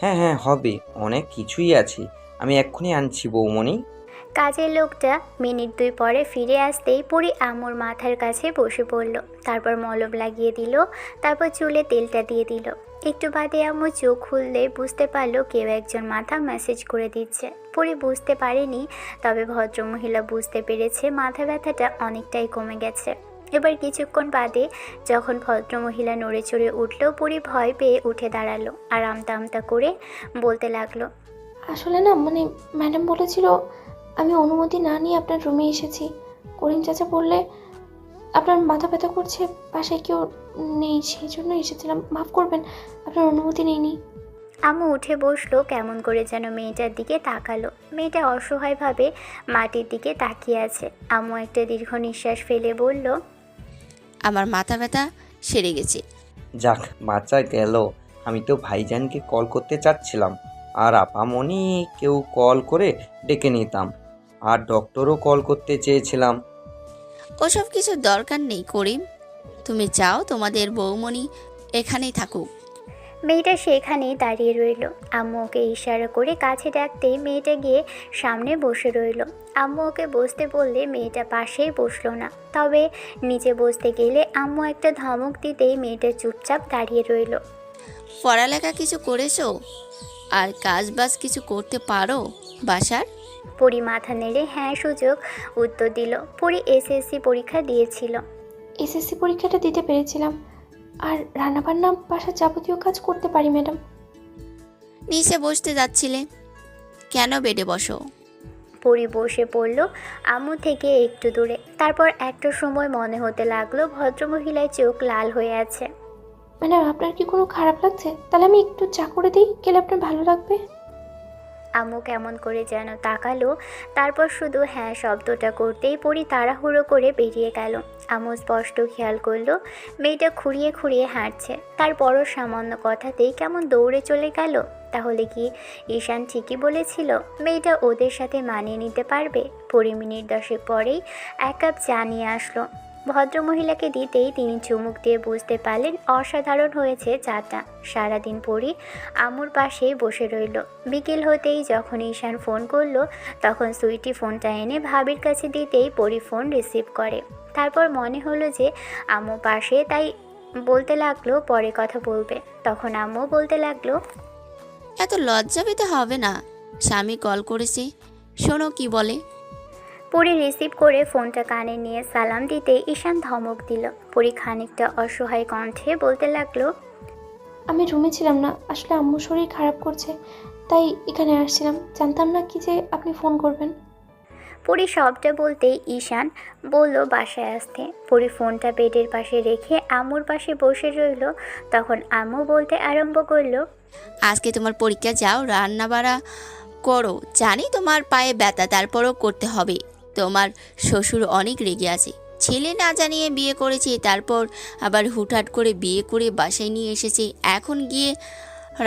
হ্যাঁ হ্যাঁ হবে, অনেক কিছুই আছে, আমি এক্ষুনি আনছি বৌমণি। কাজের লোকটা মিনিট 2 পরে ফিরে আসতেই পরি আম্মুর মাথার কাছে বসে পড়ল। তারপর মলম লাগিয়ে দিল, তারপর চুলে তেলটা দিয়ে দিল। একটু বাদে আম্মু চোখ খুললে বুঝতে পারলো কেউ একজন মাথা ম্যাসেজ করে দিচ্ছে। পরি বুঝতে পারেনি, তবে ভদ্রমহিলা বুঝতে পেরেছে মাথা ব্যথাটা অনেকটাই কমে গেছে। এবার কিছুক্ষণ বাদে যখন ভদ্রমহিলা নড়ে চড়ে উঠল, পরি ভয় পেয়ে উঠে দাঁড়ালো আর আমতা আমতা করে বলতে লাগলো, আসলে না মানে ম্যাডাম বলেছিল আমি অনুমতি না নিয়ে আপনার রুমে এসেছি। করিম চাচা বললে আপনার মাথা ব্যথা করছে, বাসায় কেউ নেই, সেই জন্য এসেছিলাম। মাফ করবেন, আপনার অনুমতি নেইনি। আম্মু উঠে বসলো, কেমন করে যেন মেয়েটার দিকে তাকালো। মেয়েটা অসহায়ভাবে মাটির দিকে তাকিয়ে আছে। আম্মু একটা দীর্ঘ নিঃশ্বাস ফেলে বলল, আমার মাথা ব্যথা সেরে গেছে। যাক, বাচ্চা গেল। আমি তো ভাইজানকে কল করতে চাচ্ছিলাম, আর আপামনি কেউ কল করে ডেকে নিতাম, আর ডক্টরও কল করতে চেয়েছিলাম। ওসব কিছু দরকার নেই করিম, তুমি চাও তোমাদের বৌমণি এখানেই থাকুক। মেয়েটা সেখানেই দাঁড়িয়ে রইল। আম্মু ওকে ইশারা করে কাছে ডাকতেই মেয়েটা গিয়ে সামনে বসে রইল। আম্মু ওকে বসতে বললে মেয়েটা পাশেই বসলো না, তবে নিচে বসতে গেলে আম্মু একটা ধমক দিতেই মেয়েটা চুপচাপ দাঁড়িয়ে রইল। পড়ালেখা কিছু করেছো? আর কাজ বাজ কিছু করতে পারো বাসার? পরি মাথা নেড়ে হ্যাঁ সুযোগ উত্তর দিল। পরি এসএসসি পরীক্ষা দিয়েছিল। এসএসসি পরীক্ষাটা দিতে পেরেছিলাম, আর রান্নাবান্না বাসার যাবতীয় কাজ করতে পারি ম্যাডাম। নিচে বসতে যাচ্ছিলে কেন? বেডে বসো। পরি বসে পড়ল আম্মু থেকে একটু দূরে। তারপর একটা সময় মনে হতে লাগলো ভদ্রমহিলার চোখ লাল হয়ে আছে। ম্যাডাম আপনার কি কোনো খারাপ লাগছে? তাহলে আমি একটু চা করে দিই, গেলে আপনার ভালো লাগবে। আম্মু কেমন করে যেন তাকালো, তারপর শুধু হ্যাঁ শব্দটা করতেই পরি তাড়াহুড়ো করে বেরিয়ে গেল। আম্মু স্পষ্ট খেয়াল করলো মেয়েটা খুঁড়িয়ে খুঁড়িয়ে হাঁটছে। তারপরও সামান্য কথাতেই কেমন দৌড়ে চলে গেল। তাহলে কি ঈশান ঠিকই বলেছিল মেয়েটা ওদের সাথে মানিয়ে নিতে পারবে? পরি মিনিট 10 পরেই 1 কাপ চা নিয়ে আসলো। ভদ্রমহিলাকে দিতেই তিনি চুমুক দিয়ে বুঝতে পারলেন অসাধারণ হয়েছে চাটা। সারাদিন পরি আম্মুর পাশেই বসে রইল। বিকেল হতেই যখন ঈশান ফোন করলো, তখন সুইটি ফোনটা এনে ভাবির কাছে দিতেই পরি ফোন রিসিভ করে। তারপর মনে হলো যে আম্মু পাশে, তাই বলতে লাগলো পরে কথা বলবে। তখন আম্মু বলতে লাগলো, এত লজ্জা পেতে হবে না, স্বামী কল করেছে, শোনো কি বলে। পরি রিসিভ করে ফোনটা কানে নিয়ে সালাম দিতে ঈশান ধমক দিল। পরি খানিকটা অসহায় কণ্ঠে বলতে লাগলো, আমি রুমে ছিলাম না, আসলে আম্মুর শরীর খারাপ করছে, তাই এখানে আসছিলাম। জানতাম না কি যে আপনি ফোন করবেন। পরি সবটা বলতেই ঈশান বলল বাসায় আসতে। পরি ফোনটা বেডের পাশে রেখে আম্মুর পাশে বসে রইল। তখন আম্মু বলতে আরম্ভ করলো, আজকে তোমার পরীক্ষা, যাও রান্না বাড়া করো। জানি তোমার পায়ে ব্যথা, তারপরও করতে হবে। তোমার শ্বশুর অনেক রেগে আছে, ছেলে না জানিয়ে বিয়ে করেছে, তারপর আবার হুটহাট করে বিয়ে করে বাসায় নিয়ে এসেছে। এখন গিয়ে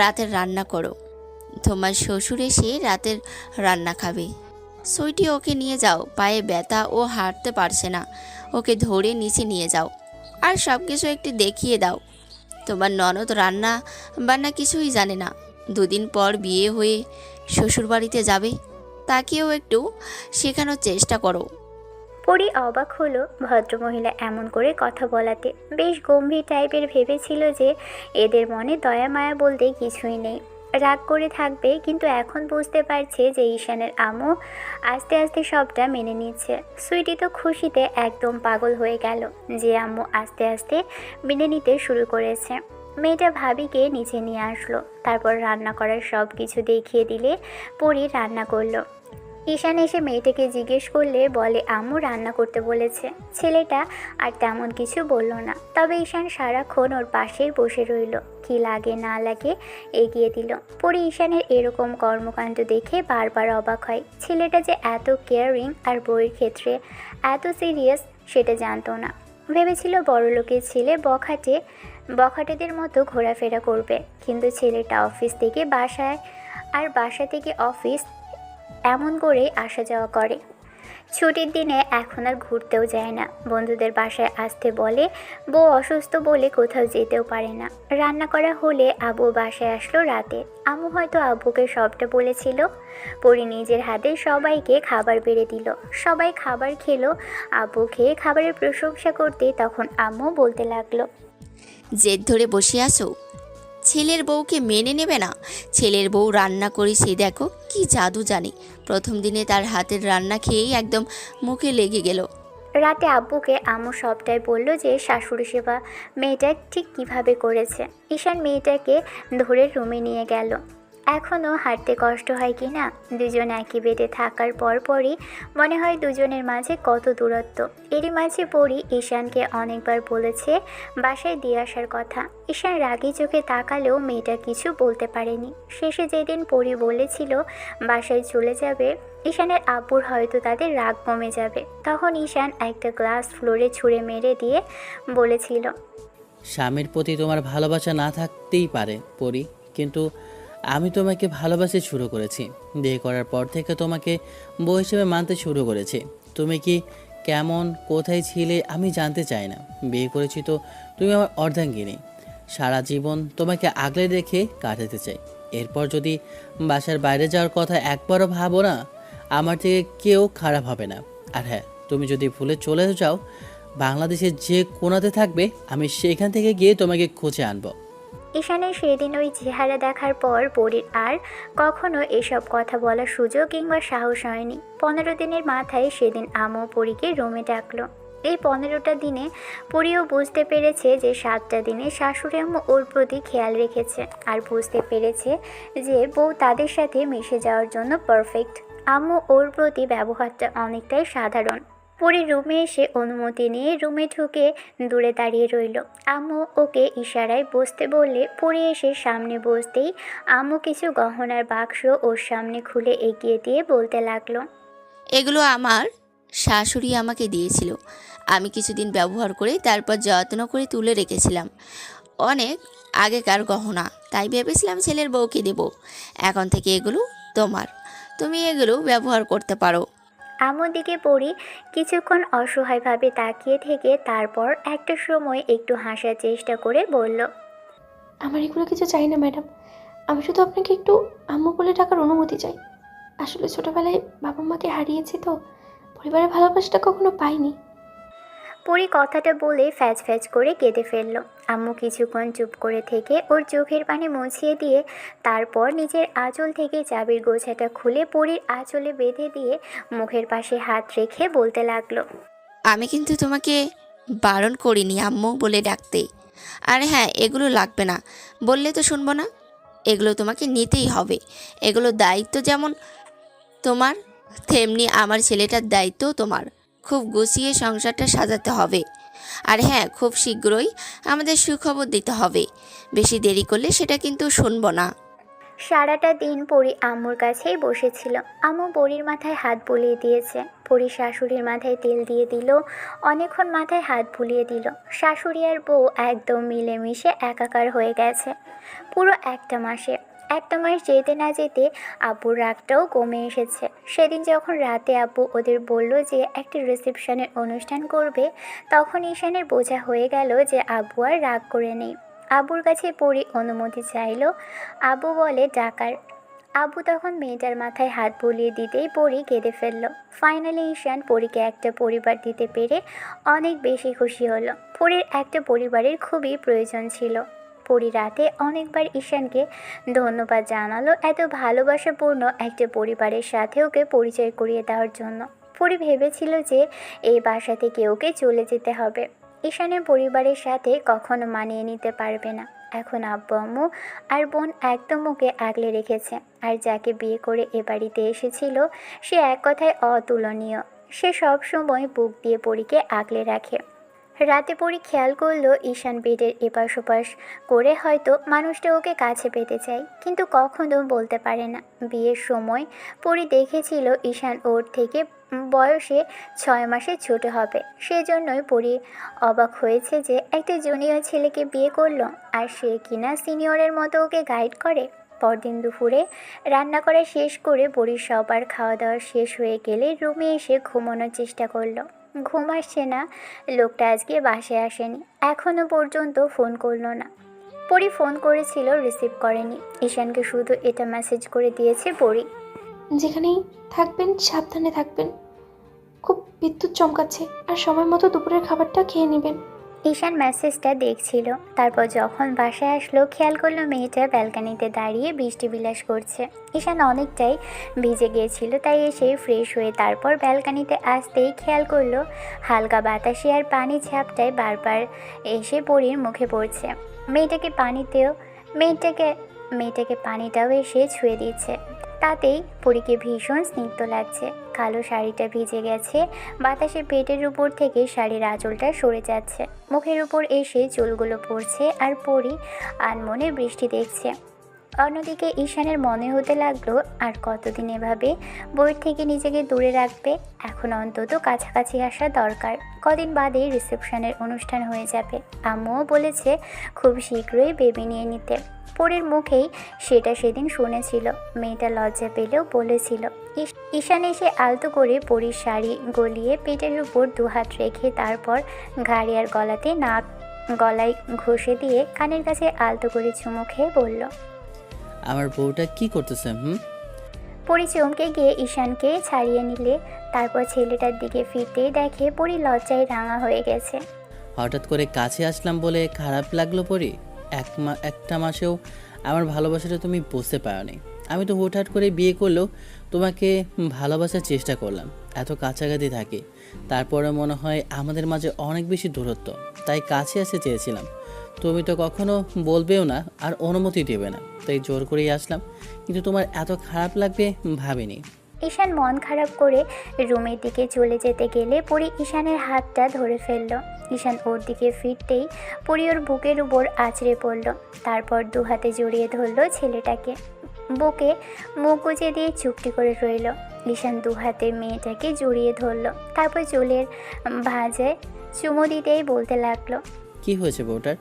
রাতের রান্না করো, তোমার শ্বশুর এসে রাতের রান্না খাবে। সুইটি ওকে নিয়ে যাও, পায়ে ব্যথা, ও হাঁটতে পারছে না, ওকে ধরে নিচে নিয়ে যাও, আর সব কিছু একটু দেখিয়ে দাও। তোমার ননদ রান্না বান্না কিছুই জানে না, 2 দিন পর বিয়ে হয়ে শ্বশুরবাড়িতে যাবে, তাকেও একটু শেখানোর চেষ্টা করো। পরি অবাক হলো ভদ্রমহিলা এমন করে কথা বলাতে। বেশ গম্ভীর টাইপের ভেবেছিল যে এদের মনে দয়া মায়া বলতে কিছুই নেই, রাগ করে থাকবে, কিন্তু এখন বুঝতে পারছে যে ঈশানের আম্মু আস্তে আস্তে সবটা মেনে নিচ্ছে। সুইটি তো খুশিতে একদম পাগল হয়ে গেল যে আম্মু আস্তে আস্তে মেনে নিতে শুরু করেছে। মেয়েটা ভাবিকে নিচে নিয়ে আসলো, তারপর রান্না করার সব কিছু দেখিয়ে দিলে পরি রান্না করলো। ঈশান এসে মেয়েটাকে জিজ্ঞেস করলে বলে আম্মু রান্না করতে বলেছে। ছেলেটা আর তেমন কিছু বলল না, তবে ঈশান সারাক্ষণ ওর পাশেই বসে রইল। কি লাগে না লাগে এগিয়ে দিল। পরে ঈশানের এরকম কর্মকাণ্ড দেখে বারবার অবাক হয়। ছেলেটা যে এত কেয়ারিং আর বইয়ের ক্ষেত্রে এত সিরিয়াস সেটা জানতো না। ভেবেছিল বড়লোকের ছেলে বখাটেদের মতো ঘোরাফেরা করবে, কিন্তু ছেলেটা অফিস থেকে বাসায় আর বাসা থেকে অফিস এমন করে আসা যাওয়া করে। ছুটির দিনে এখন আর ঘুরতেও যায় না, বন্ধুদের বাসায় আসতে বলে। বউ অসুস্থ বলে কোথাও যেতেও পারে না। রান্না করা হলে আব্বু বাসায় আসলো রাতে। আম্মু হয়তো আব্বুকে সবটা বলেছিল। পরি নিজের হাতে সবাইকে খাবার বেড়ে দিল। সবাই খাবার খেলো। আব্বু খেয়ে খাবারের প্রশংসা করতে তখন আম্মু বলতে লাগলো, জেদ ধরে বসে আছো, ছেলের বউকে মেনে নেবে না? ছেলের বউ রান্না করি সে দেখো কি জাদু জানে। প্রথম দিনে তার হাতের রান্না খেয়েই একদম মুখে লেগে গেল। রাতে আব্বুকে আম্মু সবটাই বলল যে শাশুড়ি সেবা মেয়েটা ঠিক কিভাবে করেছে। ঈশান মেয়েটাকে ধরে রুমে নিয়ে গেল। এখনও হাঁটতে কষ্ট হয় কি না, দুজন একই বেডে থাকার পরপরই মনে হয় দুজনের মাঝে কত দূরত্ব। এরই মাঝে পরি ঈশানকে অনেকবার বলেছে বাসায় দিয়ে আসার কথা। ঈশান রাগী চোখে তাকালেও মেয়েটা কিছু বলতে পারেনি। শেষে যেদিন পরি বলেছিল বাসায় চলে যাবে, ঈশানের আব্বুর হয়তো তাদের রাগ কমে যাবে, তখন ঈশান একটা গ্লাস ফ্লোরে ছুঁড়ে মেরে দিয়ে বলেছিল, স্বামীর প্রতি তোমার ভালোবাসা না থাকতেই পারে পরি, কিন্তু আমি তোমাকে ভালোবাসতে শুরু করেছি। বিয়ে করার পর থেকে তোমাকে বউ হিসেবে মানতে শুরু করেছি। তুমি কি কেমন কোথায় ছিলে আমি জানতে চাই না। বিয়ে করেছি তো তুমি আমার অর্ধাঙ্গিনী। সারা জীবন তোমাকে আগলে রেখে কাটাতে চাই। এরপর যদি বাসার বাইরে যাওয়ার কথা একবারও ভাবো না, আমার থেকে কেউ খারাপ হবে না। আর হ্যাঁ, তুমি যদি ভুলে চলে যাও, বাংলাদেশের যে কোণাতে থাকবে আমি সেখান থেকে গিয়ে তোমাকে খুঁজে আনবো। ঈশানের সেদিন ওই চেহারা দেখার পর পরীর আর কখনো এসব কথা বলার সুযোগ কিংবা সাহস হয়নি। 15 দিনের মাথায় সেদিন আম্মু পরীকে রুমে ডাকলো। এই 15টা দিনে পরীও বুঝতে পেরেছে যে 7টা দিনে শাশুড়ি আম্মু ওর প্রতি খেয়াল রেখেছে, আর বুঝতে পেরেছে যে বউ তাদের সাথে মিশে যাওয়ার জন্য পারফেক্ট। আম্মু ওর প্রতি ব্যবহারটা অনেকটাই সাধারণ। পরি রুমে এসে অনুমতি নিয়ে রুমে ঢুকে দূরে দাঁড়িয়ে রইল। আম্মু ওকে ইশারায় বসতে বললে পরি এসে সামনে বসতেই আম্মু কিছু গহনার বাক্স ওর সামনে খুলে এগিয়ে দিয়ে বলতে লাগলো, এগুলো আমার শাশুড়ি আমাকে দিয়েছিল। আমি কিছুদিন ব্যবহার করে তারপর যত্ন করে তুলে রেখেছিলাম। অনেক আগেকার গহনা, তাই ভেবেছিলাম ছেলের বউকে দেব। এখন থেকে এগুলো তোমার, তুমি এগুলো ব্যবহার করতে পারো। আম্মুর দিকে পরি কিছুক্ষণ অসহায়ভাবে তাকিয়ে থেকে তারপর একটা সময় একটু হাসার চেষ্টা করে বলল, আমার এগুলো কিছু চাই না ম্যাডাম, আমি শুধু আপনাকে একটু আম্মু বলে ডাকার অনুমতি চাই। আসলে ছোটবেলায় বাবা মাকে হারিয়েছি তো, পরিবারের ভালোবাসাটা কখনো পাইনি। পরি কথাটা বলে ফ্যাচ ফ্যাচ করে কেঁদে ফেলল। আম্মু কিছুক্ষণ চুপ করে থেকে ওর চোখের পানি মুছিয়ে দিয়ে তারপর নিজের আঁচল থেকে চাবির গোছাটা খুলে পরির আঁচলে বেঁধে দিয়ে মুখের পাশে হাত রেখে বলতে লাগলো, আমি কিন্তু তোমাকে বারণ করিনি আম্মু বলে ডাকতে। আর হ্যাঁ, এগুলো লাগবে না বললে তো শুনবো না। এগুলো তোমাকে নিতেই হবে। এগুলো দায়িত্ব যেমন তোমার, তেমনি আমার ছেলেটার দায়িত্বও তোমার। খুব গুছিয়ে সংসারটা সাজাতে হবে। আর হ্যাঁ, খুব শীঘ্রই আমাদের সুখবর দিতে হবে। বেশি দেরি করলে সেটা কিন্তু শুনবো না। সারাটা দিন পরি আম্মুর কাছেই বসেছিল। আম্মু পরির মাথায় হাত বুলিয়ে দিয়েছে, পরি শাশুড়ির মাথায় তেল দিয়ে দিল, অনেকক্ষণ মাথায় হাত বুলিয়ে দিল। শাশুড়ি আর বউ একদম মিলেমিশে একাকার হয়ে গেছে পুরো একটা মাস যেতে না যেতে আব্বুর রাগটাও কমে এসেছে। সেদিন যখন রাতে আব্বু ওদের বলল যে একটা রিসেপশনের অনুষ্ঠান করবে, তখন ঈশানের বোঝা হয়ে গেল যে আব্বু আর রাগ করে নেই। আব্বুর কাছে পরি অনুমতি চাইল। আব্বু বলে ডাকার। আব্বু তখন মেয়েটার মাথায় হাত বুলিয়ে দিতেই পরি কেঁদে ফেলল। ফাইনালি ঈশান পরীকে একটা পরিবার দিতে পেরে অনেক বেশি খুশি হলো। পরীর একটা পরিবারের খুবই প্রয়োজন ছিল। পরি রাতে অনেকবার ঈশানকে ধন্যবাদ জানালো এত ভালোবাসাপূর্ণ একটা পরিবারের সাথে ওকে পরিচয় করিয়ে দেওয়ার জন্য। পরি ভেবেছিল যে এই বাসা থেকে ওকে চলে যেতে হবে, ঈশানের পরিবারের সাথে কখনো মানিয়ে নিতে পারবে না। এখন আব্বু আম্মু আর বোন একদম ওকে আগলে রেখেছে। আর যাকে বিয়ে করে এ বাড়িতে এসেছিল সে এক কথায় অতুলনীয়। সে সব সময় বুক দিয়ে পরীকে আগলে রাখে। রাতে পরি খেয়াল করলো ঈশান বেডের এপাশ ওপাশ করে হয়তো মানুষটা ওকে কাছে পেতে চায়, কিন্তু কখনো বলতে পারে না। বিয়ের সময় পরি দেখেছিল ঈশান ওর থেকে বয়সে 6 মাসের ছোট হবে। সেজন্যই পরি অবাক হয়েছে যে একটা জুনিয়র ছেলেকে বিয়ে করলো আর সে কিনা সিনিয়রের মতো ওকে গাইড করে। পরদিন দুপুরে রান্না করা শেষ করে পরীর সবার খাওয়া দাওয়া শেষ হয়ে গেলে রুমে এসে ঘুমানোর চেষ্টা করলো। ঘুম আসছে না। লোকটা আজকে বাসায় আসেনি, এখনও পর্যন্ত ফোন করলো না। পরি ফোন করেছিল, রিসিভ করেনি। ঈশানকে শুধু এটা মেসেজ করে দিয়েছে পরি। যেখানেই থাকবেন সাবধানে থাকবেন, খুব বিদ্যুৎ চমকাচ্ছে, আর সময় মতো দুপুরের খাবারটা খেয়ে নেবেন। ঈশান মেসেজটা দেখছিল, তারপর যখন বাসায় আসলো খেয়াল করলো মেয়েটা ব্যালকানিতে দাঁড়িয়ে বৃষ্টি বিলাস করছে। ঈশান অনেকটাই ভিজে গিয়েছিল, তাই এসে ফ্রেশ হয়ে তারপর ব্যালকানিতে আসতেই খেয়াল করলো হালকা বাতাসে আর পানি ঝাপটায় বারবার এসে পরীর মুখে পড়ছে। মেয়েটাকে পানিটাও এসে ছুঁয়ে দিচ্ছে। তাতেই পরীকে ভীষণ স্নিগ্ধ লাগছে। কালো শাড়িটা ভিজে গেছে, বাতাসে পেটের উপর থেকে শাড়ির আঁচলটা সরে যাচ্ছে, মুখের উপর এসে চুলগুলো পড়ছে, আর পরি আনমনে বৃষ্টি দেখছে। অন্যদিকে ঈশানের মনে হতে লাগলো আর কতদিন এভাবে বইয়ের থেকে নিজেকে দূরে রাখবে। এখন অন্তত কাছাকাছি আসা দরকার। কদিন বাদে রিসেপশনের অনুষ্ঠান হয়ে যাবে। আম্মুও বলেছে খুব শীঘ্রই বেবি নিয়ে নিতে। পরীর মুখেই সেটা সেদিন শুনেছিল। মেয়েটা লজ্জা পেলেও বলেছিল। ঈশান এসে আলতো করে পরীর শাড়ি গলিয়ে পেটের উপর দুহাত রেখে তারপর ঘাড়ি আর গলায় ঘষে দিয়ে কানের কাছে আলতো করে চুমু খেয়ে বলল, আমার বউটা কি করতেছে? পরি চমকে গিয়ে ঈশানকে ছাড়িয়ে নিলে, তারপর ছেলেটার দিকে ফিরতেই দেখে পরি লজ্জায় রাঙা হয়ে গেছে। হঠাৎ করে কাছে আসলাম বলে খারাপ লাগলো পরি? একটা মাসেও আমার ভালোবাসাটা তুমি বুঝতে পারোনি। আমি তো হুটহাট করে বিয়ে করলেও তোমাকে ভালোবাসার চেষ্টা করলাম, এত কাছাকাছি থাকি, তারপরে মনে হয় আমাদের মাঝে অনেক বেশি দূরত্ব, তাই কাছে আসতে চেয়েছিলাম। তুমি তো কখনো বলবেও না আর অনুমতি দেবে না, তাই জোর করেই আসলাম, কিন্তু তোমার এত খারাপ লাগবে ভাবিনি। ঈশান মন খারাপ করে রুমের দিকে চলে যেতে গেলে পরি ঈশানের হাতটা ধরে ফেলল। ঈশান ওর দিকে ফিরতেই পরি ওর বুকের উপর আছড়ে পড়ল, তারপর দু হাতে জড়িয়ে ধরল ছেলেটাকে। বুকে মুখ গুজে দিয়ে চুপটি করে রইল। ঈশান দু হাতে মেয়েটাকে জড়িয়ে ধরল, তারপর চুলের ভাঁজে চুমু দিতেই বলতে লাগলো, কি হয়েছে বউটার?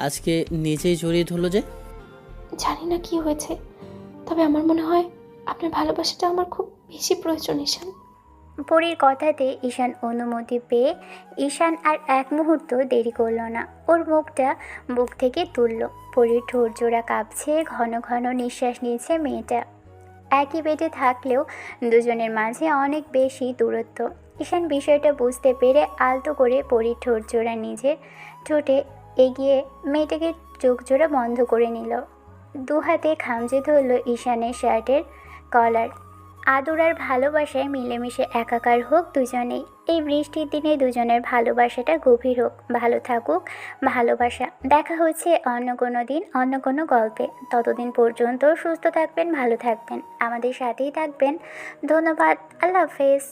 আজকে নিজেই জড়িয়ে ধরলো যে? জানি না কি হয়েছে, তবে আমার মনে হয় আপনার ভালোবাসাটা আমার খুব বেশি প্রয়োজন ঈশান। পরীর কথাতে ঈশান অনুমতি পেয়ে ঈশান আর এক মুহূর্ত দেরি করল না, ওর মুখটা বুক থেকে তুলল। পরীর ঠোঁট জোড়া কাঁপছে, ঘন ঘন নিঃশ্বাস নিয়েছে মেয়েটা। একই বেডে থাকলেও দুজনের মাঝে অনেক বেশি দূরত্ব। ঈশান বিষয়টা বুঝতে পেরে আলতো করে পরীর ঠোঁট জোড়া নিজের ঠোঁটে এগিয়ে মেয়েটাকে চোখ জোড়া বন্ধ করে নিল। দু হাতে খামচে ধরল ঈশানের শার্টের কলার। আদর আর ভালোবাসায় মিলেমিশে একাকার হোক দুজনেই। এই বৃষ্টির দিনে দুজনের ভালোবাসাটা গভীর হোক। ভালো থাকুক ভালোবাসা। দেখা হচ্ছে অন্য কোনো দিন অন্য কোনো গল্পে। ততদিন পর্যন্ত সুস্থ থাকবেন, ভালো থাকবেন, আমাদের সাথেই থাকবেন। ধন্যবাদ। আল্লাহ হাফেজ।